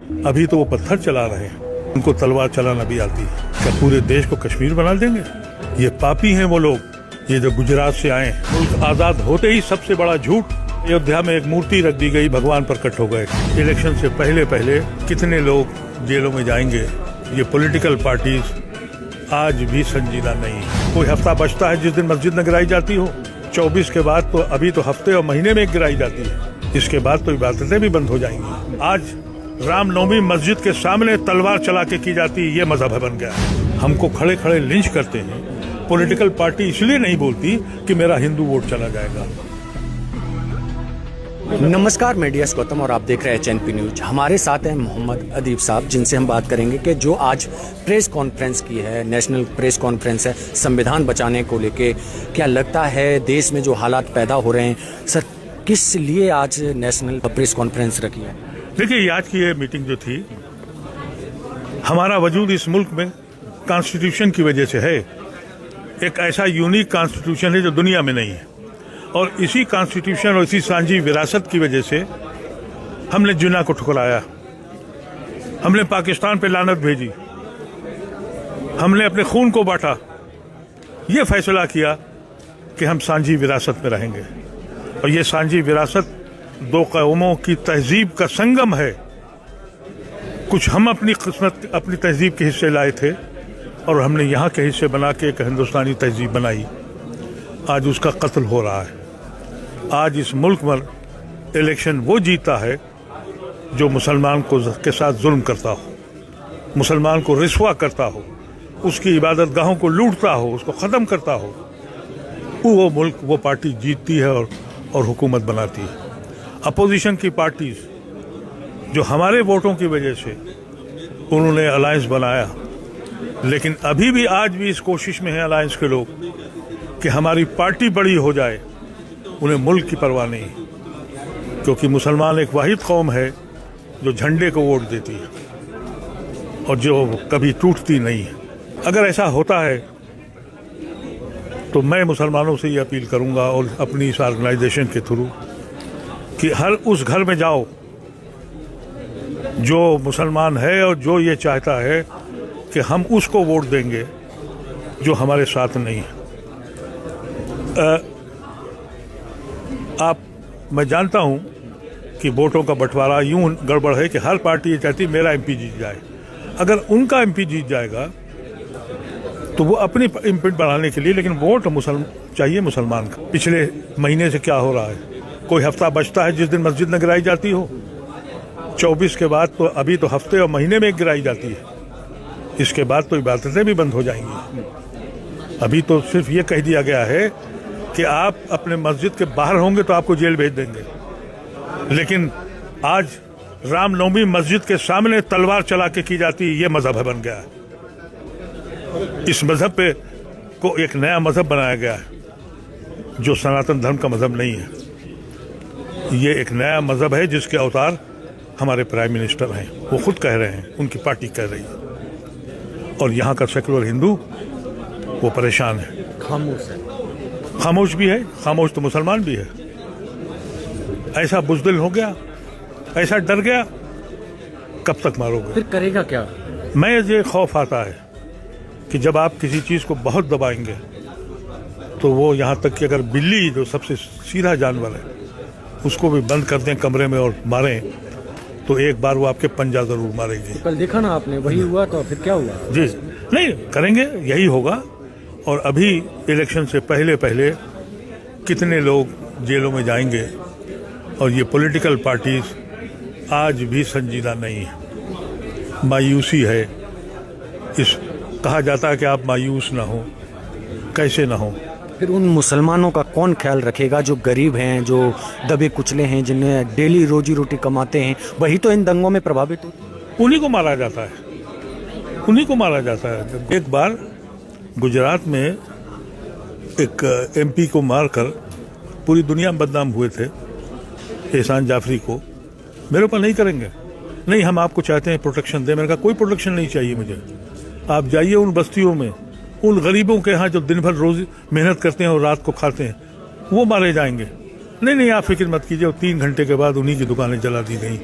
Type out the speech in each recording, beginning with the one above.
अभी तो वो पत्थर चला रहे हैं, उनको तलवार चलाना भी आती है। क्या पूरे देश को कश्मीर बना देंगे? ये पापी हैं वो लोग, ये जो गुजरात से आए। मुल्क आजाद होते ही सबसे बड़ा झूठ, अयोध्या में एक मूर्ति रख दी गई, भगवान प्रकट हो गए। इलेक्शन से पहले पहले कितने लोग जेलों में जाएंगे? ये पॉलिटिकल पार्टीज आज भी संजीदा नहीं है। कोई हफ्ता बचता है जिस दिन मस्जिद न गिराई जाती हो, 24 के बाद तो अभी तो हफ्ते और महीने में गिराई जाती है। इसके बाद तो इबादतें भी बंद हो जाएंगी। आज रामनवमी मस्जिद के सामने तलवार चला के की जाती है, ये मजहब बन गया। हमको खड़े खड़े लिंच करते हैं। पॉलिटिकल पार्टी इसलिए नहीं बोलती कि मेरा हिंदू वोट चला जाएगा। नमस्कार, मैं डी एस गौतम और आप देख रहे हैं एचएनपी न्यूज। हमारे साथ हैं मोहम्मद अदीब साहब, जिनसे हम बात करेंगे कि जो आज प्रेस कॉन्फ्रेंस की है, नेशनल प्रेस कॉन्फ्रेंस है संविधान बचाने को लेके। क्या लगता है देश में जो हालात पैदा हो रहे हैं, सर किस लिए आज नेशनल प्रेस कॉन्फ्रेंस रखी है? देखिए, आज की ये मीटिंग जो थी, हमारा वजूद इस मुल्क में कॉन्स्टिट्यूशन की वजह से है। एक ऐसा यूनिक कॉन्स्टिट्यूशन है जो दुनिया में नहीं है, और इसी कॉन्स्टिट्यूशन और इसी सांझी विरासत की वजह से हमने जिन्ना को ठुकराया, हमने पाकिस्तान पे लानत भेजी, हमने अपने खून को बांटा। ये फैसला किया कि हम सांझी विरासत में रहेंगे, और ये सांझी विरासत दो कौमों की तहजीब का संगम है। कुछ हम अपनी किस्मत, अपनी तहजीब के हिस्से लाए थे, और हमने यहाँ के हिस्से बना के एक हिंदुस्तानी तहजीब बनाई। आज उसका कत्ल हो रहा है। आज इस मुल्क में इलेक्शन वो जीता है जो मुसलमान को के साथ जुल्म करता हो, मुसलमान को रिश्वा करता हो, उसकी इबादत गाहों को लूटता हो, उसको ख़त्म करता हो। वो मुल्क, वो पार्टी जीतती है और हुकूमत बनाती है। अपोजिशन की पार्टीज जो हमारे वोटों की वजह से उन्होंने अलायंस बनाया, लेकिन अभी भी आज भी इस कोशिश में है अलायंस के लोग कि हमारी पार्टी बड़ी हो जाए। उन्हें मुल्क की परवाह नहीं, क्योंकि मुसलमान एक वाहिद कौम है जो झंडे को वोट देती है और जो कभी टूटती नहीं है। अगर ऐसा होता है तो मैं मुसलमानों से ये अपील करूंगा, और अपनी इस ऑर्गेनाइजेशन के थ्रू, कि हर उस घर में जाओ जो मुसलमान है और जो ये चाहता है कि हम उसको वोट देंगे जो हमारे साथ नहीं है। मैं जानता हूं कि वोटों का बंटवारा यूं गड़बड़ है कि हर पार्टी ये चाहती है मेरा एमपी जीत जाए। अगर उनका एमपी जीत जाएगा तो वो अपनी इम्पीट बढ़ाने के लिए, लेकिन वोट चाहिए मुसलमान का। पिछले महीने से क्या हो रहा है? कोई हफ्ता बचता है जिस दिन मस्जिद न गिराई जाती हो, 24 के बाद तो अभी तो हफ्ते और महीने में गिराई जाती है। इसके बाद तो इबादतें भी बंद हो जाएंगी। अभी तो सिर्फ ये कह दिया गया है कि आप अपने मस्जिद के बाहर होंगे तो आपको जेल भेज देंगे, लेकिन आज रामनवमी मस्जिद के सामने तलवार चला के की जाती है, ये मजहब बन गया है। इस मजहब पे को एक नया मजहब बनाया गया है जो सनातन धर्म का मजहब नहीं है। ये एक नया मजहब है जिसके अवतार हमारे प्राइम मिनिस्टर हैं, वो खुद कह रहे हैं, उनकी पार्टी कह रही है, और यहाँ का सेकुलर हिंदू वो परेशान है, खामोश है। खामोश भी है, खामोश तो मुसलमान भी है। ऐसा बुज़दिल हो गया, ऐसा डर गया, कब तक मारोगे? फिर करेगा क्या? मैं ये खौफ आता है कि जब आप किसी चीज़ को बहुत दबाएंगे तो वो यहाँ तक कि अगर बिल्ली जो सबसे सीधा जानवर है उसको भी बंद कर दें कमरे में और मारें तो एक बार वो आपके पंजा जरूर मारेगी। कल देखा ना आपने, वही हुआ। तो फिर क्या हुआ? जी नहीं करेंगे, यही होगा। और अभी इलेक्शन से पहले पहले कितने लोग जेलों में जाएंगे, और ये पॉलिटिकल पार्टीज आज भी संजीदा नहीं है। मायूसी है। इस कहा जाता है कि आप मायूस ना हो, कैसे ना हो। फिर उन मुसलमानों का कौन ख्याल रखेगा जो गरीब हैं, जो दबे कुचले हैं, जिन्हें डेली रोजी रोटी कमाते हैं? वही तो इन दंगों में प्रभावित होते। उन्हीं को मारा जाता है, उन्हीं को मारा जाता है। एक बार गुजरात में एक एमपी को मारकर पूरी दुनिया में बदनाम हुए थे, एहसान जाफरी को। मेरे ऊपर नहीं करेंगे, नहीं हम आपको चाहते हैं प्रोटेक्शन दें। मैंने कहा कोई प्रोटेक्शन नहीं चाहिए मुझे। आप जाइए उन बस्तियों में, उन गरीबों के यहाँ जो दिन भर रोज मेहनत करते हैं और रात को खाते हैं, वो मारे जाएंगे। नहीं आप फिक्र मत कीजिए। 3 घंटे के बाद उन्हीं की दुकानें जला दी गई।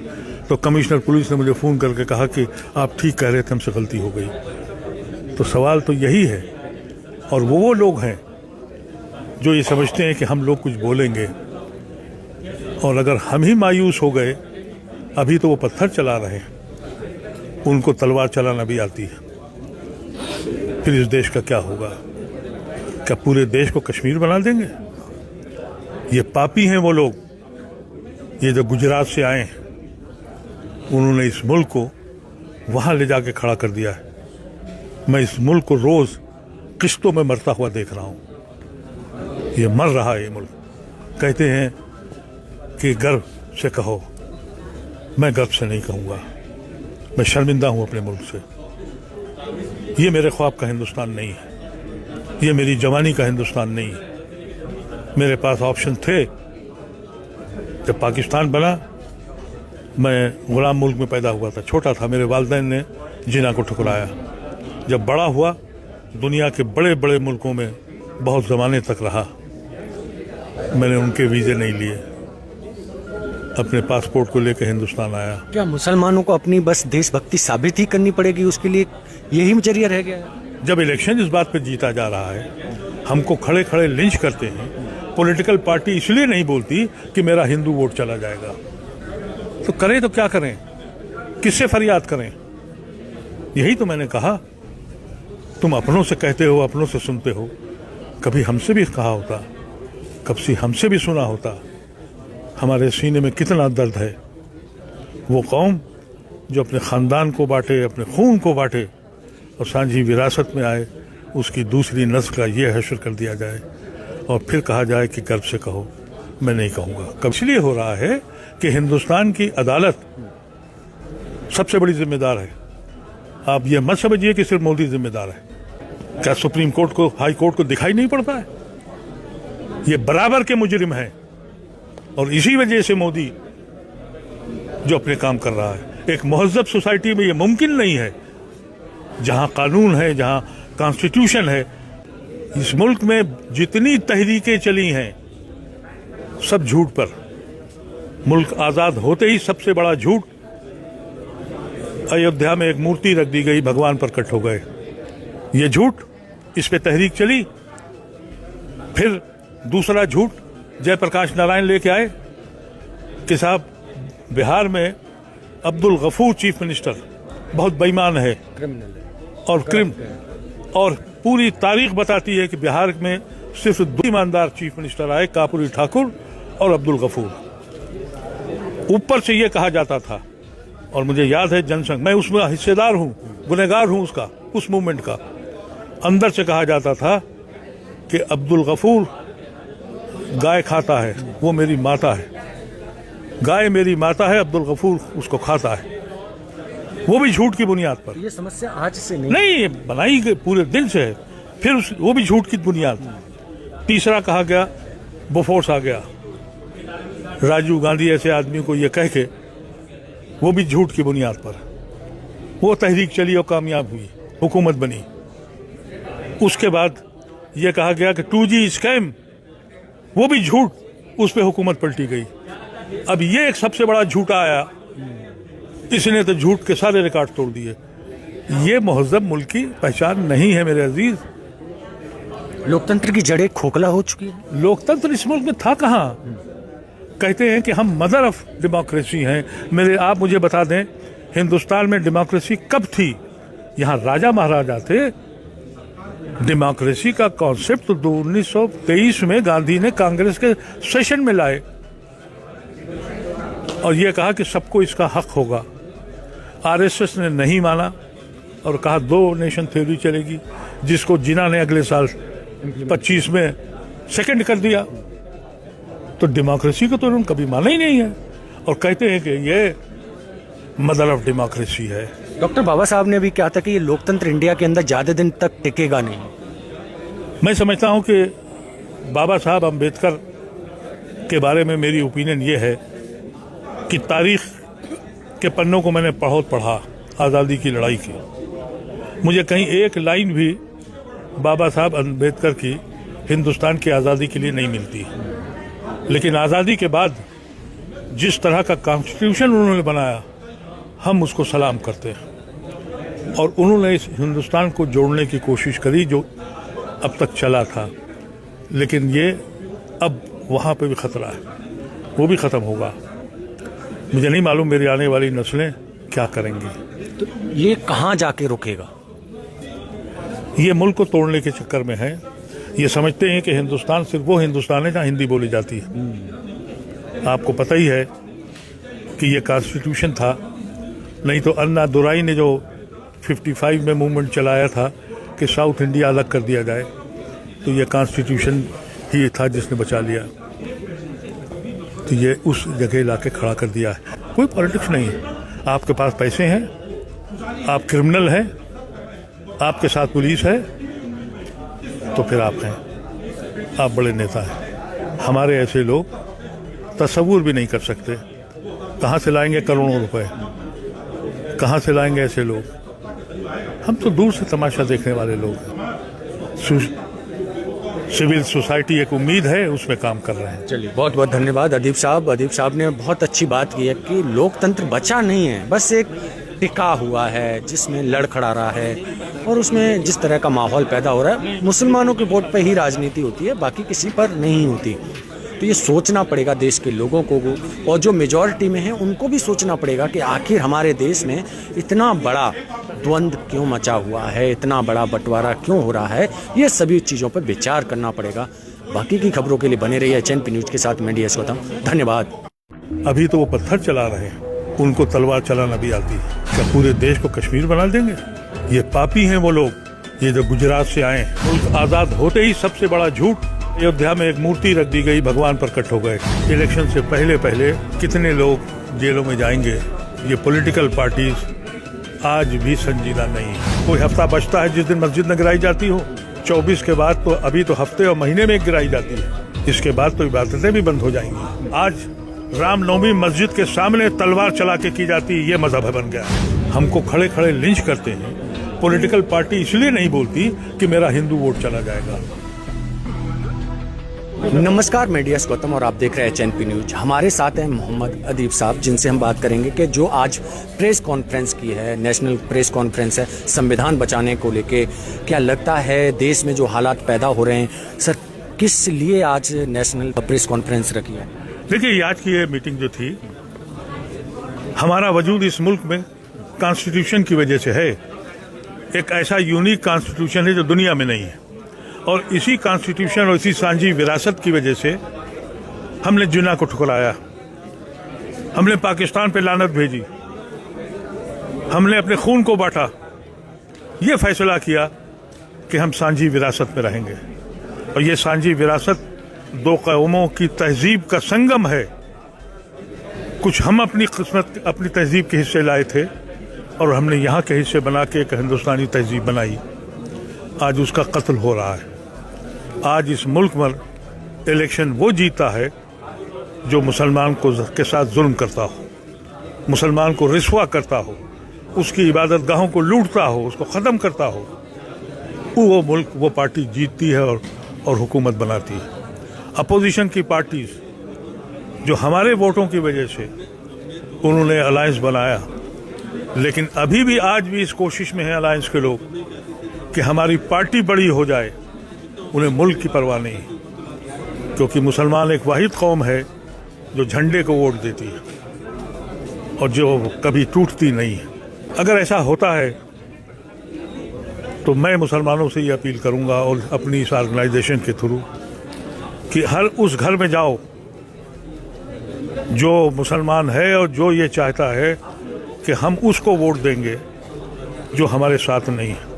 तो कमिश्नर पुलिस ने मुझे फ़ोन करके कहा कि आप ठीक कह रहे थे, हमसे गलती हो गई। तो सवाल तो यही है। और वो लोग हैं जो ये समझते हैं कि हम लोग कुछ बोलेंगे, और अगर हम ही मायूस हो गए, अभी तो वो पत्थर चला रहे हैं, उनको तलवार चलाना भी आती है, फिर इस देश का क्या होगा? क्या पूरे देश को कश्मीर बना देंगे? ये पापी हैं वो लोग, ये जो गुजरात से आए हैं, उन्होंने इस मुल्क को वहां ले जाके खड़ा कर दिया है। मैं इस मुल्क को रोज किश्तों में मरता हुआ देख रहा हूं। ये मर रहा है ये मुल्क। कहते हैं कि गर्व से कहो, मैं गर्व से नहीं कहूंगा, मैं शर्मिंदा हूं अपने मुल्क से। ये मेरे ख्वाब का हिंदुस्तान नहीं है, ये मेरी जवानी का हिंदुस्तान नहीं है। मेरे पास ऑप्शन थे। जब पाकिस्तान बना, मैं गुलाम मुल्क में पैदा हुआ था, छोटा था, मेरे वालिदैन ने जिना को ठुकराया। जब बड़ा हुआ, दुनिया के बड़े बड़े मुल्कों में बहुत ज़माने तक रहा, मैंने उनके वीज़े नहीं लिए, अपने पासपोर्ट को लेकर हिंदुस्तान आया। क्या मुसलमानों को अपनी बस देशभक्ति साबित ही करनी पड़ेगी, उसके लिए यही जरिया रह गया है? जब इलेक्शन इस बात पे जीता जा रहा है, हमको खड़े खड़े लिंच करते हैं। पॉलिटिकल पार्टी इसलिए नहीं बोलती कि मेरा हिंदू वोट चला जाएगा, तो करें तो क्या करें, किससे फरियाद करें? यही तो मैंने कहा, तुम अपनों से कहते हो, अपनों से सुनते हो, कभी हमसे भी कहा होता, कभी हमसे भी सुना होता। हमारे सीने में कितना दर्द है। वो कौम जो अपने ख़ानदान को बांटे, अपने खून को बांटे और सांझी विरासत में आए, उसकी दूसरी नस्ल का ये हश्र कर दिया जाए और फिर कहा जाए कि गर्व से कहो। मैं नहीं कहूँगा। कब इसलिए हो रहा है कि हिंदुस्तान की अदालत सबसे बड़ी जिम्मेदार है। आप ये मत समझिए कि सिर्फ मोदी जिम्मेदार है। क्या सुप्रीम कोर्ट को, हाई कोर्ट को दिखाई नहीं पड़ता है? ये बराबर के मुजरिम हैं और इसी वजह से मोदी जो अपने काम कर रहा है। एक महज़्ज़ब सोसाइटी में ये मुमकिन नहीं है, जहां कानून है, जहां कॉन्स्टिट्यूशन है। इस मुल्क में जितनी तहरीकें चली हैं, सब झूठ पर। मुल्क आज़ाद होते ही सबसे बड़ा झूठ, अयोध्या में एक मूर्ति रख दी गई, भगवान प्रकट हो गए। ये झूठ, इस पे तहरीक चली। फिर दूसरा झूठ जयप्रकाश नारायण लेके आए कि साहब बिहार में अब्दुल गफूर चीफ मिनिस्टर बहुत बेईमान है और पूरी तारीख बताती है कि बिहार में सिर्फ दो ईमानदार चीफ मिनिस्टर आए, कापुरी ठाकुर और अब्दुल गफूर। ऊपर से ये कहा जाता था, और मुझे याद है जनसंघ, मैं उसमें हिस्सेदार हूं, गुनहगार हूं उसका, उस मूवमेंट का। अंदर से कहा जाता था कि अब्दुल गफूर गाय खाता है, वो मेरी माता है। गाय मेरी माता है, अब्दुल गफूर उसको खाता है। वो भी झूठ की बुनियाद पर। ये समस्या आज से नहीं बनाई गई, पूरे दिन से है। फिर वो भी झूठ की बुनियाद। तीसरा कहा गया, बोफोर्स आ गया, राजीव गांधी ऐसे आदमी को ये कह के, वो भी झूठ की बुनियाद पर। वो तहरीक चली और कामयाब हुई, हुकूमत बनी। उसके बाद ये कहा गया कि 2G स्कैम, वो भी झूठ, उस पर हुकूमत पलटी गई। अब ये एक सबसे बड़ा झूठा आया, इसने तो झूठ के सारे रिकॉर्ड तोड़ दिए। ये महज़्ज़ब मुल्क की पहचान नहीं है मेरे अजीज। लोकतंत्र की जड़ें खोखला हो चुकी है। लोकतंत्र इस मुल्क में था कहाँ? कहते हैं कि हम मदर ऑफ डेमोक्रेसी हैं। आप मुझे बता दें, हिंदुस्तान में डेमोक्रेसी कब थी? यहाँ राजा महाराजा थे। डेमोक्रेसी का कॉन्सेप्ट तो 1923 में गांधी ने कांग्रेस के सेशन में लाए और यह कहा कि सबको इसका हक होगा। आरएसएस ने नहीं माना और कहा 2 नेशन थ्योरी चलेगी, जिसको जिना ने अगले साल 25 में सेकंड कर दिया। तो डेमोक्रेसी को तो उन्होंने कभी माना ही नहीं है और कहते हैं कि ये मदर ऑफ डेमोक्रेसी है। डॉक्टर बाबा साहब ने भी कहा था कि ये लोकतंत्र इंडिया के अंदर ज्यादा दिन तक टिकेगा नहीं। मैं समझता हूं कि बाबा साहब अम्बेडकर के बारे में मेरी ओपिनियन ये है कि तारीख के पन्नों को मैंने बहुत पढ़ा, आज़ादी की लड़ाई की। मुझे कहीं एक लाइन भी बाबा साहब अम्बेडकर की हिंदुस्तान की आज़ादी के लिए नहीं मिलती। लेकिन आज़ादी के बाद जिस तरह का कॉन्स्टिट्यूशन उन्होंने बनाया, हम उसको सलाम करते हैं। और उन्होंने इस हिंदुस्तान को जोड़ने की कोशिश करी जो अब तक चला था, लेकिन ये अब वहाँ पे भी खतरा है, वो भी ख़त्म होगा। मुझे नहीं मालूम मेरी आने वाली नस्लें क्या करेंगी। तो ये कहाँ जाके रुकेगा? ये मुल्क को तोड़ने के चक्कर में है। ये समझते हैं कि हिंदुस्तान सिर्फ वो हिंदुस्तान है जहाँ हिंदी बोली जाती है। आपको पता ही है कि ये कॉन्स्टिट्यूशन था, नहीं तो अन्ना दुराई ने जो 55 में मूवमेंट चलाया था कि साउथ इंडिया अलग कर दिया जाए, तो ये कॉन्स्टिट्यूशन ही था जिसने बचा लिया। तो ये उस जगह ला के खड़ा कर दिया है। कोई पॉलिटिक्स नहीं है। आपके पास पैसे हैं, आप क्रिमिनल हैं, आपके साथ पुलिस है, तो फिर आप हैं, आप बड़े नेता हैं। हमारे ऐसे लोग तसव्वुर भी नहीं कर सकते। कहाँ से लाएंगे करोड़ों रुपए, कहाँ से लाएंगे ऐसे लोग। हम तो दूर से तमाशा देखने वाले लोग हैं। सिविल सोसाइटी एक उम्मीद है, उसमें काम कर रहे हैं। चलिए, बहुत बहुत धन्यवाद अदीब साहब। अदीब साहब ने बहुत अच्छी बात की है कि लोकतंत्र बचा नहीं है, बस एक टिका हुआ है जिसमें लड़खड़ा रहा है, और उसमें जिस तरह का माहौल पैदा हो रहा है, मुसलमानों के वोट पर ही राजनीति होती है, बाकी किसी पर नहीं होती। तो ये सोचना पड़ेगा देश के लोगों को, और जो मेजॉरिटी में है उनको भी सोचना पड़ेगा कि आखिर हमारे देश में इतना बड़ा द्वंद्व क्यों मचा हुआ है, इतना बड़ा बंटवारा क्यों हो रहा है। ये सभी चीज़ों पर विचार करना पड़ेगा। बाकी की खबरों के लिए बने रहिए HNP न्यूज़ के साथ। मैं DS गौतम, धन्यवाद। अभी तो वो पत्थर चला रहे हैं, उनको तलवार चलाना भी आती है। क्या पूरे देश को कश्मीर बना देंगे? ये पापी हैं वो लोग, ये जो गुजरात से आए। मुल्क आज़ाद होते ही सबसे बड़ा झूठ, अयोध्या में एक मूर्ति रख दी गई, भगवान प्रकट हो गए। इलेक्शन से पहले पहले कितने लोग जेलों में जाएंगे। ये पॉलिटिकल पार्टीज आज भी संजीदा नहीं है। कोई हफ्ता बचता है जिस दिन मस्जिद न गिराई जाती हो, 24 के बाद तो अभी तो हफ्ते और महीने में गिराई जाती है। इसके बाद तो इबादतें भी बंद हो जाएंगी। आज रामनवमी मस्जिद के सामने तलवार चला के की जाती है, ये मजहब बन गया। हमको खड़े खड़े लिंच करते हैं। पॉलिटिकल पार्टी इसलिए नहीं बोलती कि मेरा हिंदू वोट चला जाएगा। नमस्कार, मैं DS गौतम और आप देख रहे हैं HNP न्यूज। हमारे साथ हैं मोहम्मद अदीब साहब, जिनसे हम बात करेंगे कि जो आज प्रेस कॉन्फ्रेंस की है, नेशनल प्रेस कॉन्फ्रेंस है संविधान बचाने को लेके। क्या लगता है देश में जो हालात पैदा हो रहे हैं, सर किस लिए आज नेशनल प्रेस कॉन्फ्रेंस रखी है? देखिए, आज की ये मीटिंग जो थी, हमारा वजूद इस मुल्क में कॉन्स्टिट्यूशन की वजह से है। एक ऐसा यूनिक कॉन्स्टिट्यूशन है जो दुनिया में नहीं है, और इसी कॉन्स्टिट्यूशन और इसी सांझी विरासत की वजह से हमने जिन्ना को ठुकराया, हमने पाकिस्तान पे लानत भेजी, हमने अपने खून को बांटा। ये फैसला किया कि हम सांझी विरासत में रहेंगे, और ये सांझी विरासत दो कौमों की तहजीब का संगम है। कुछ हम अपनी किस्मत, अपनी तहजीब के हिस्से लाए थे, और हमने यहाँ के हिस्से बना के एक हिंदुस्तानी तहजीब बनाई। आज उसका कत्ल हो रहा है। आज इस मुल्क में इलेक्शन वो जीता है जो मुसलमान को के साथ जुल्म करता हो, मुसलमान को रिस्वा करता हो, उसकी इबादत गाहों को लूटता हो, उसको ख़त्म करता हो। वो मुल्क, वो पार्टी जीतती है और हुकूमत बनाती है। अपोजिशन की पार्टीज जो हमारे वोटों की वजह से उन्होंने अलायंस बनाया, लेकिन अभी भी आज भी इस कोशिश में है अलायंस के लोग कि हमारी पार्टी बड़ी हो जाए। उन्हें मुल्क की परवाह नहीं, क्योंकि मुसलमान एक वाहिद कौम है जो झंडे को वोट देती है और जो कभी टूटती नहीं है। अगर ऐसा होता है तो मैं मुसलमानों से ये अपील करूंगा, और अपनी इस ऑर्गेनाइजेशन के थ्रू, कि हर उस घर में जाओ जो मुसलमान है और जो ये चाहता है कि हम उसको वोट देंगे जो हमारे साथ नहीं है।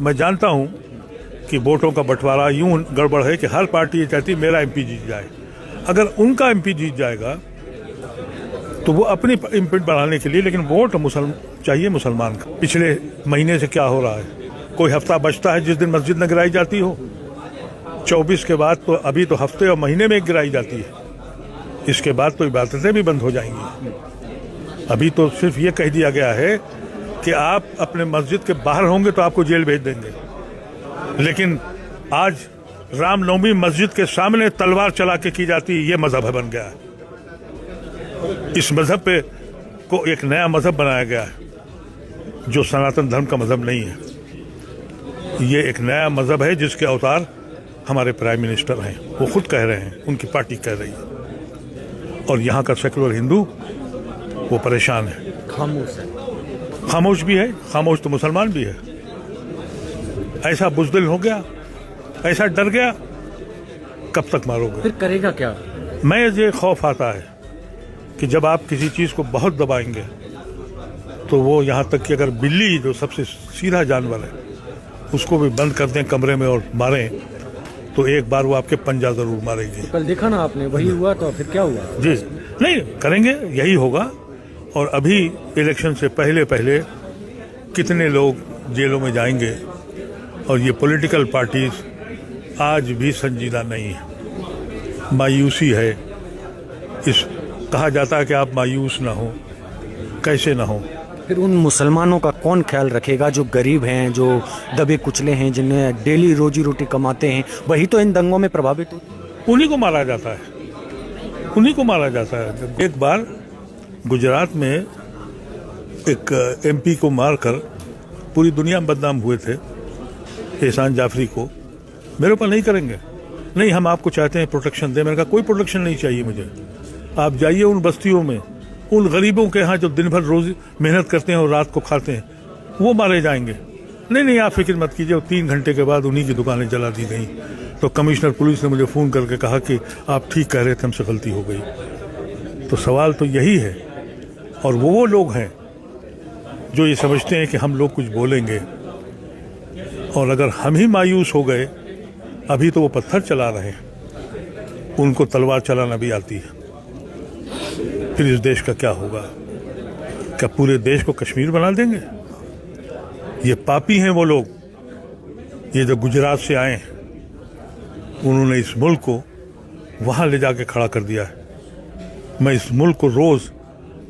मैं जानता हूं कि वोटों का बंटवारा यूं गड़बड़ है कि हर पार्टी ये चाहती है मेरा MP जीत जाए। अगर उनका MP जीत जाएगा तो वो अपनी इम्पीट बढ़ाने के लिए, लेकिन वोट चाहिए मुसलमान का। पिछले महीने से क्या हो रहा है, कोई हफ्ता बचता है जिस दिन मस्जिद न गिराई जाती हो, 24 के बाद तो अभी तो हफ्ते और महीने में गिराई जाती है। इसके बाद तो इबादतें भी बंद हो जाएंगी। अभी तो सिर्फ ये कह दिया गया है कि आप अपने मस्जिद के बाहर होंगे तो आपको जेल भेज देंगे, लेकिन आज रामनवमी मस्जिद के सामने तलवार चला के की जाती है, ये मजहब बन गया है। इस मजहब पे को एक नया मजहब बनाया गया है जो सनातन धर्म का मजहब नहीं है। ये एक नया मजहब है जिसके अवतार हमारे प्राइम मिनिस्टर हैं, वो खुद कह रहे हैं, उनकी पार्टी कह रही है। और यहाँ का सेकुलर हिंदू वो परेशान है, खामोश भी है, खामोश तो मुसलमान भी है। ऐसा बुज़दिल हो गया, ऐसा डर गया, कब तक मारोगे? फिर करेगा क्या? मैं ये खौफ आता है कि जब आप किसी चीज़ को बहुत दबाएंगे तो वो यहाँ तक कि अगर बिल्ली जो सबसे सीधा जानवर है उसको भी बंद कर दें कमरे में और मारें तो एक बार वो आपके पंजा जरूर मारेगी। कल देखा ना आपने, वही हुआ। तो फिर क्या हुआ? जी नहीं करेंगे, यही होगा। और अभी इलेक्शन से पहले पहले कितने लोग जेलों में जाएंगे। और ये पॉलिटिकल पार्टीज आज भी संजीदा नहीं है, मायूसी है। इस कहा जाता है कि आप मायूस ना हो, कैसे ना हो। फिर उन मुसलमानों का कौन ख्याल रखेगा जो गरीब हैं, जो दबे कुचले हैं, जिन्हें डेली रोजी रोटी कमाते हैं? वही तो इन दंगों में प्रभावित होते। उन्हीं को मारा जाता है, उन्हीं को मारा जाता है। एक बार गुजरात में एक एमपी को मारकर पूरी दुनिया में बदनाम हुए थे, एहसान जाफरी को। मेरे ऊपर नहीं करेंगे, नहीं हम आपको चाहते हैं प्रोटेक्शन दें। मैंने कहा कोई प्रोटेक्शन नहीं चाहिए मुझे। आप जाइए उन बस्तियों में, उन गरीबों के यहाँ जो दिन भर रोज मेहनत करते हैं और रात को खाते हैं, वो मारे जाएंगे। नहीं आप फिक्र मत कीजिए। 3 घंटे के बाद उन्हीं की दुकानें जला दी गई। तो कमिश्नर पुलिस ने मुझे फ़ोन करके कहा कि आप ठीक कह रहे थे, हमसे गलती हो गई। तो सवाल तो यही है। और वो लोग हैं जो ये समझते हैं कि हम लोग कुछ बोलेंगे, और अगर हम ही मायूस हो गए, अभी तो वो पत्थर चला रहे हैं, उनको तलवार चलाना भी आती है। फिर इस देश का क्या होगा? क्या पूरे देश को कश्मीर बना देंगे? ये पापी हैं वो लोग, ये जो गुजरात से आए हैं, उन्होंने इस मुल्क को वहां ले जाके खड़ा कर दिया है। मैं इस मुल्क को रोज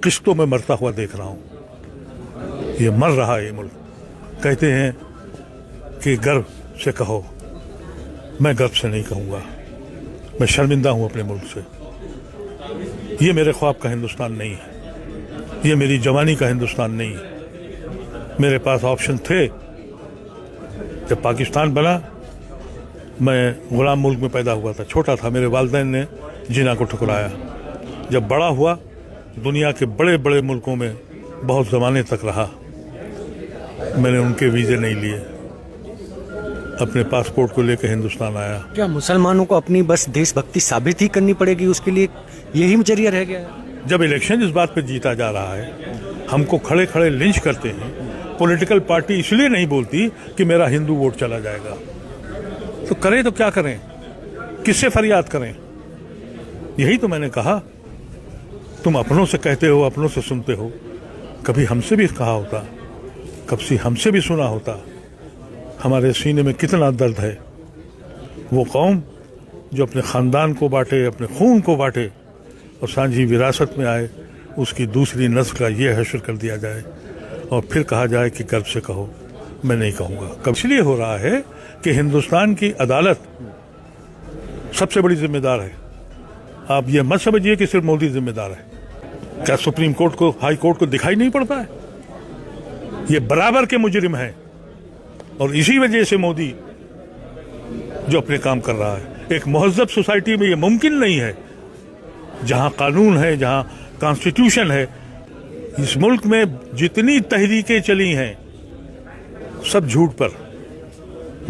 किश्तों में मरता हुआ देख रहा हूं। ये मर रहा है ये मुल्क। कहते हैं कि गर्व से कहो, मैं गर्व से नहीं कहूंगा। मैं शर्मिंदा हूं अपने मुल्क से। ये मेरे ख्वाब का हिंदुस्तान नहीं है, ये मेरी जवानी का हिंदुस्तान नहीं है। मेरे पास ऑप्शन थे। जब पाकिस्तान बना, मैं गुलाम मुल्क में पैदा हुआ था, छोटा था, मेरे वालिदैन ने जिना को ठुकराया। जब बड़ा हुआ, दुनिया के बड़े बड़े मुल्कों में बहुत ज़माने तक रहा, मैंने उनके वीज़े नहीं लिए, अपने पासपोर्ट को लेकर हिंदुस्तान आया। क्या मुसलमानों को अपनी बस देशभक्ति साबित ही करनी पड़ेगी? उसके लिए यही जरिया रह गया है। जब इलेक्शन इस बात पर जीता जा रहा है, हमको खड़े खड़े लिंच करते हैं। पॉलिटिकल पार्टी इसलिए नहीं बोलती कि मेरा हिंदू वोट चला जाएगा। तो करें तो क्या करें, किससे फरियाद करें? यही तो मैंने कहा, तुम अपनों से कहते हो, अपनों से सुनते हो। कभी हमसे भी कहा होता, कभी हमसे भी सुना होता। हमारे सीने में कितना दर्द है। वो कौम जो अपने ख़ानदान को बांटे, अपने खून को बांटे और सांझी विरासत में आए, उसकी दूसरी नस्ल का ये हश्र कर दिया जाए और फिर कहा जाए कि गर्व से कहो। मैं नहीं कहूँगा। कब इसलिए हो रहा है कि हिंदुस्तान की अदालत सबसे बड़ी जिम्मेदार है। आप ये मत समझिए कि सिर्फ मोदी जिम्मेदार है। क्या सुप्रीम कोर्ट को, हाई कोर्ट को दिखाई नहीं पड़ता है? ये बराबर के मुजरिम हैं और इसी वजह से मोदी जो अपने काम कर रहा है। एक महज़्ज़ब सोसाइटी में ये मुमकिन नहीं है, जहां कानून है, जहां कॉन्स्टिट्यूशन है। इस मुल्क में जितनी तहरीकें चली हैं सब झूठ पर।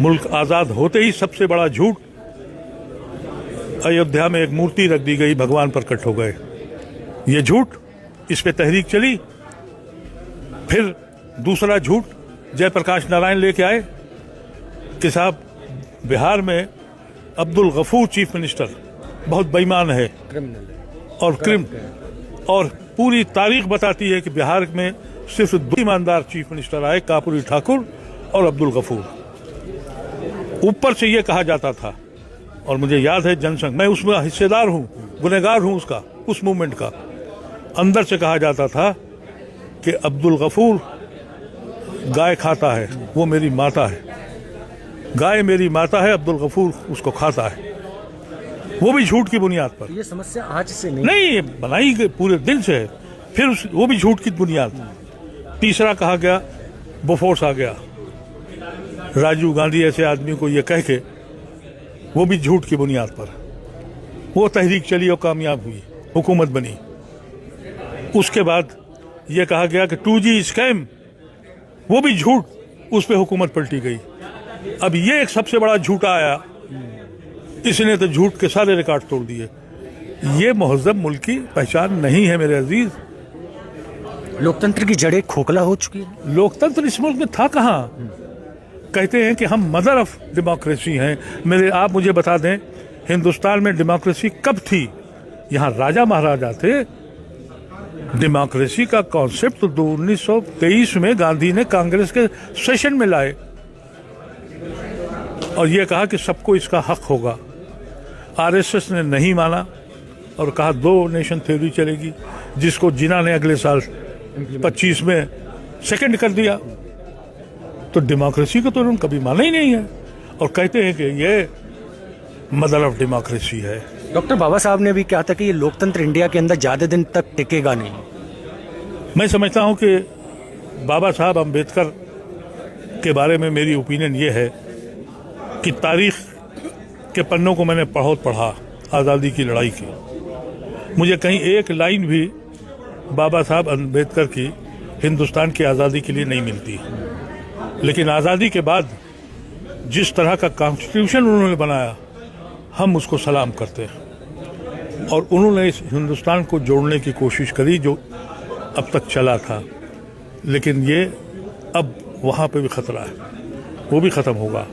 मुल्क आज़ाद होते ही सबसे बड़ा झूठ, अयोध्या में एक मूर्ति रख दी गई, भगवान प्रकट हो गए। ये झूठ, इस पे तहरीक चली। फिर दूसरा झूठ जयप्रकाश नारायण लेके आए कि साहब बिहार में अब्दुल गफूर चीफ मिनिस्टर बहुत बेईमान है और पूरी तारीख बताती है कि बिहार में सिर्फ 2 ईमानदार चीफ मिनिस्टर आए, कापुरी ठाकुर और अब्दुल गफूर। ऊपर से ये कहा जाता था, और मुझे याद है जनसंघ, मैं उसमें हिस्सेदार हूं, गुनहगार हूं उसका, उस मूवमेंट का। अंदर से कहा जाता था कि अब्दुल गफूर गाय खाता है, वो मेरी माता है। गाय मेरी माता है, अब्दुल गफूर उसको खाता है। वो भी झूठ की बुनियाद पर। ये समस्या आज से नहीं नहीं, ये बनाई गई पूरे दिल से है, फिर वो भी झूठ की बुनियाद। तीसरा कहा गया बोफोर्स आ गया, राजीव गांधी ऐसे आदमी को ये कह के, वो भी झूठ की बुनियाद पर वो तहरीक चली और कामयाब हुई, हुकूमत बनी। उसके बाद ये कहा गया कि 2G स्कैम, वो भी झूठ, उस पर हुकूमत पलटी गई। अब ये एक सबसे बड़ा झूठा आया, इसने तो झूठ के सारे रिकॉर्ड तोड़ दिए। ये महज़ब मुल्क की पहचान नहीं है मेरे अजीज। लोकतंत्र की जड़ें खोखला हो चुकी है। लोकतंत्र इस मुल्क में था कहाँ? कहते हैं कि हम मदर ऑफ डेमोक्रेसी हैं। आप मुझे बता दें, हिंदुस्तान में डेमोक्रेसी कब थी? यहाँ राजा महाराजा थे। डेमोक्रेसी का कॉन्सेप्ट तो 1923 में गांधी ने कांग्रेस के सेशन में लाए और ये कहा कि सबको इसका हक होगा। आरएसएस ने नहीं माना और कहा 2 नेशन थ्योरी चलेगी, जिसको जिन्ना ने अगले साल 25 में सेकंड कर दिया। तो डेमोक्रेसी को तो उन्होंने कभी माना ही नहीं है और कहते हैं कि ये मदर ऑफ डेमोक्रेसी है। डॉक्टर बाबा साहब ने भी कहा था कि ये लोकतंत्र इंडिया के अंदर ज्यादा दिन तक टिकेगा नहीं। मैं समझता हूं कि बाबा साहब अम्बेडकर के बारे में मेरी ओपिनियन ये है कि तारीख के पन्नों को मैंने बहुत पढ़ा, आज़ादी की लड़ाई की। मुझे कहीं एक लाइन भी बाबा साहब अम्बेडकर की हिंदुस्तान की आज़ादी के लिए नहीं मिलती। लेकिन आज़ादी के बाद जिस तरह का कॉन्स्टिट्यूशन उन्होंने बनाया, हम उसको सलाम करते हैं। और उन्होंने इस हिंदुस्तान को जोड़ने की कोशिश करी जो अब तक चला था, लेकिन ये अब वहाँ पे भी खतरा है, वो भी ख़त्म होगा।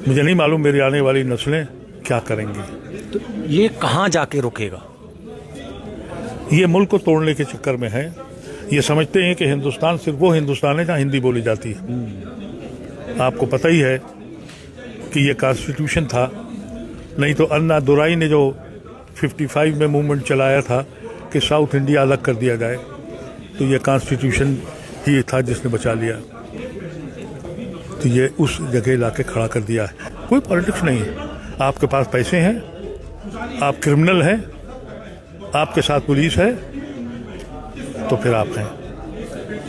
मुझे नहीं मालूम मेरी आने वाली नस्लें क्या करेंगी। तो ये कहाँ जाके रुकेगा? ये मुल्क को तोड़ने के चक्कर में है। ये समझते हैं कि हिंदुस्तान सिर्फ वो हिंदुस्तान है जहाँ हिंदी बोली जाती है। आपको पता ही है कि ये कॉन्स्टिट्यूशन था, नहीं तो अन्ना दुराई ने जो 55 में मूवमेंट चलाया था कि साउथ इंडिया अलग कर दिया जाए, तो ये कॉन्स्टिट्यूशन ही था जिसने बचा लिया। तो ये उस जगह लाके खड़ा कर दिया है। कोई पॉलिटिक्स नहीं है। आपके पास पैसे हैं, आप क्रिमिनल हैं, आपके साथ पुलिस है, तो फिर आप हैं,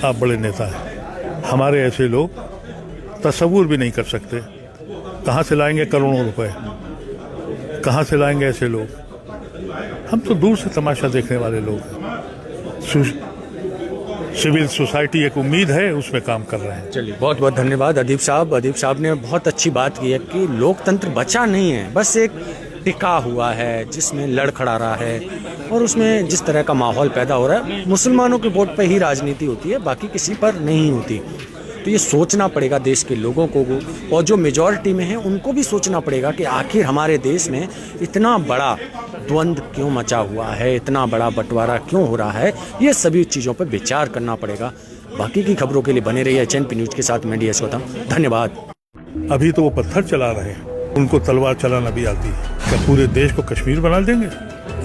आप बड़े नेता हैं। हमारे ऐसे लोग तसव्वुर भी नहीं कर सकते कहाँ से लाएंगे करोड़ों रुपए, कहाँ से लाएंगे ऐसे लोग। हम तो दूर से तमाशा देखने वाले लोग हैं। सिविल सोसाइटी एक उम्मीद है, उसमें काम कर रहे हैं। चलिए, बहुत बहुत धन्यवाद अदीब साहब। अदीब साहब ने बहुत अच्छी बात की है कि लोकतंत्र बचा नहीं है, बस एक टिका हुआ है जिसमें लड़खड़ा रहा है और उसमें जिस तरह का माहौल पैदा हो रहा है, मुसलमानों के वोट पर ही राजनीति होती है, बाकी किसी पर नहीं होती। तो ये सोचना पड़ेगा देश के लोगों को, और जो मेजॉरिटी में है उनको भी सोचना पड़ेगा कि आखिर हमारे देश में इतना बड़ा द्वंद्व क्यों मचा हुआ है, इतना बड़ा बंटवारा क्यों हो रहा है। ये सभी चीज़ों पर विचार करना पड़ेगा। बाकी की खबरों के लिए बने रहिए HNP न्यूज़ के साथ। मैं DS गौतम, धन्यवाद। अभी तो वो पत्थर चला रहे हैं, उनको तलवार चलाना भी आती है। क्या पूरे देश को कश्मीर बना देंगे?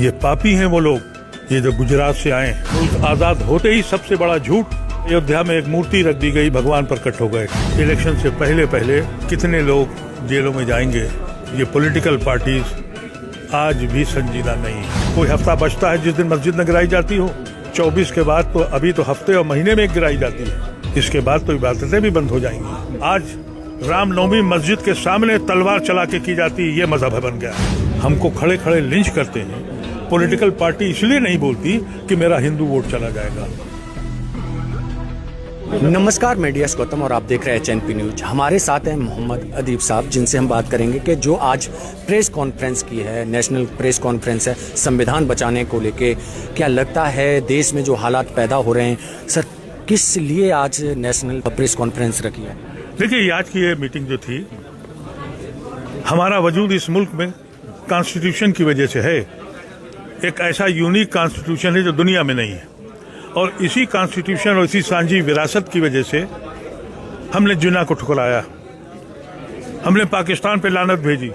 ये पापी हैं वो लोग, ये जो गुजरात से आए। आज़ाद होते ही सबसे बड़ा झूठ, अयोध्या में एक मूर्ति रख दी गई, भगवान प्रकट हो गए। इलेक्शन से पहले पहले कितने लोग जेलों में जाएंगे। ये पॉलिटिकल पार्टीज आज भी संजीदा नहीं है। कोई हफ्ता बचता है जिस दिन मस्जिद न गिराई जाती हो, 24 के बाद तो अभी तो हफ्ते और महीने में गिराई जाती है। इसके बाद तो इबादतें भी बंद हो जाएंगी। आज रामनवमी मस्जिद के सामने तलवार चला के की जाती है, ये मजहब बन गया। हमको खड़े खड़े लिंच करते हैं। पॉलिटिकल पार्टी इसलिए नहीं बोलती कि मेरा हिंदू वोट चला जाएगा। नमस्कार, मैं DS गौतम और आप देख रहे हैं HNP न्यूज। हमारे साथ हैं मोहम्मद अदीब साहब, जिनसे हम बात करेंगे कि जो आज प्रेस कॉन्फ्रेंस की है, नेशनल प्रेस कॉन्फ्रेंस है संविधान बचाने को लेके। क्या लगता है देश में जो हालात पैदा हो रहे हैं, सर किस लिए आज नेशनल प्रेस कॉन्फ्रेंस रखी है? देखिए, आज की ये मीटिंग जो थी, हमारा वजूद इस मुल्क में कॉन्स्टिट्यूशन की वजह से है। एक ऐसा यूनिक कॉन्स्टिट्यूशन है जो दुनिया में नहीं है, और इसी कॉन्स्टिट्यूशन और इसी सांझी विरासत की वजह से हमने जिन्ना को ठुकराया, हमने पाकिस्तान पे लानत भेजी,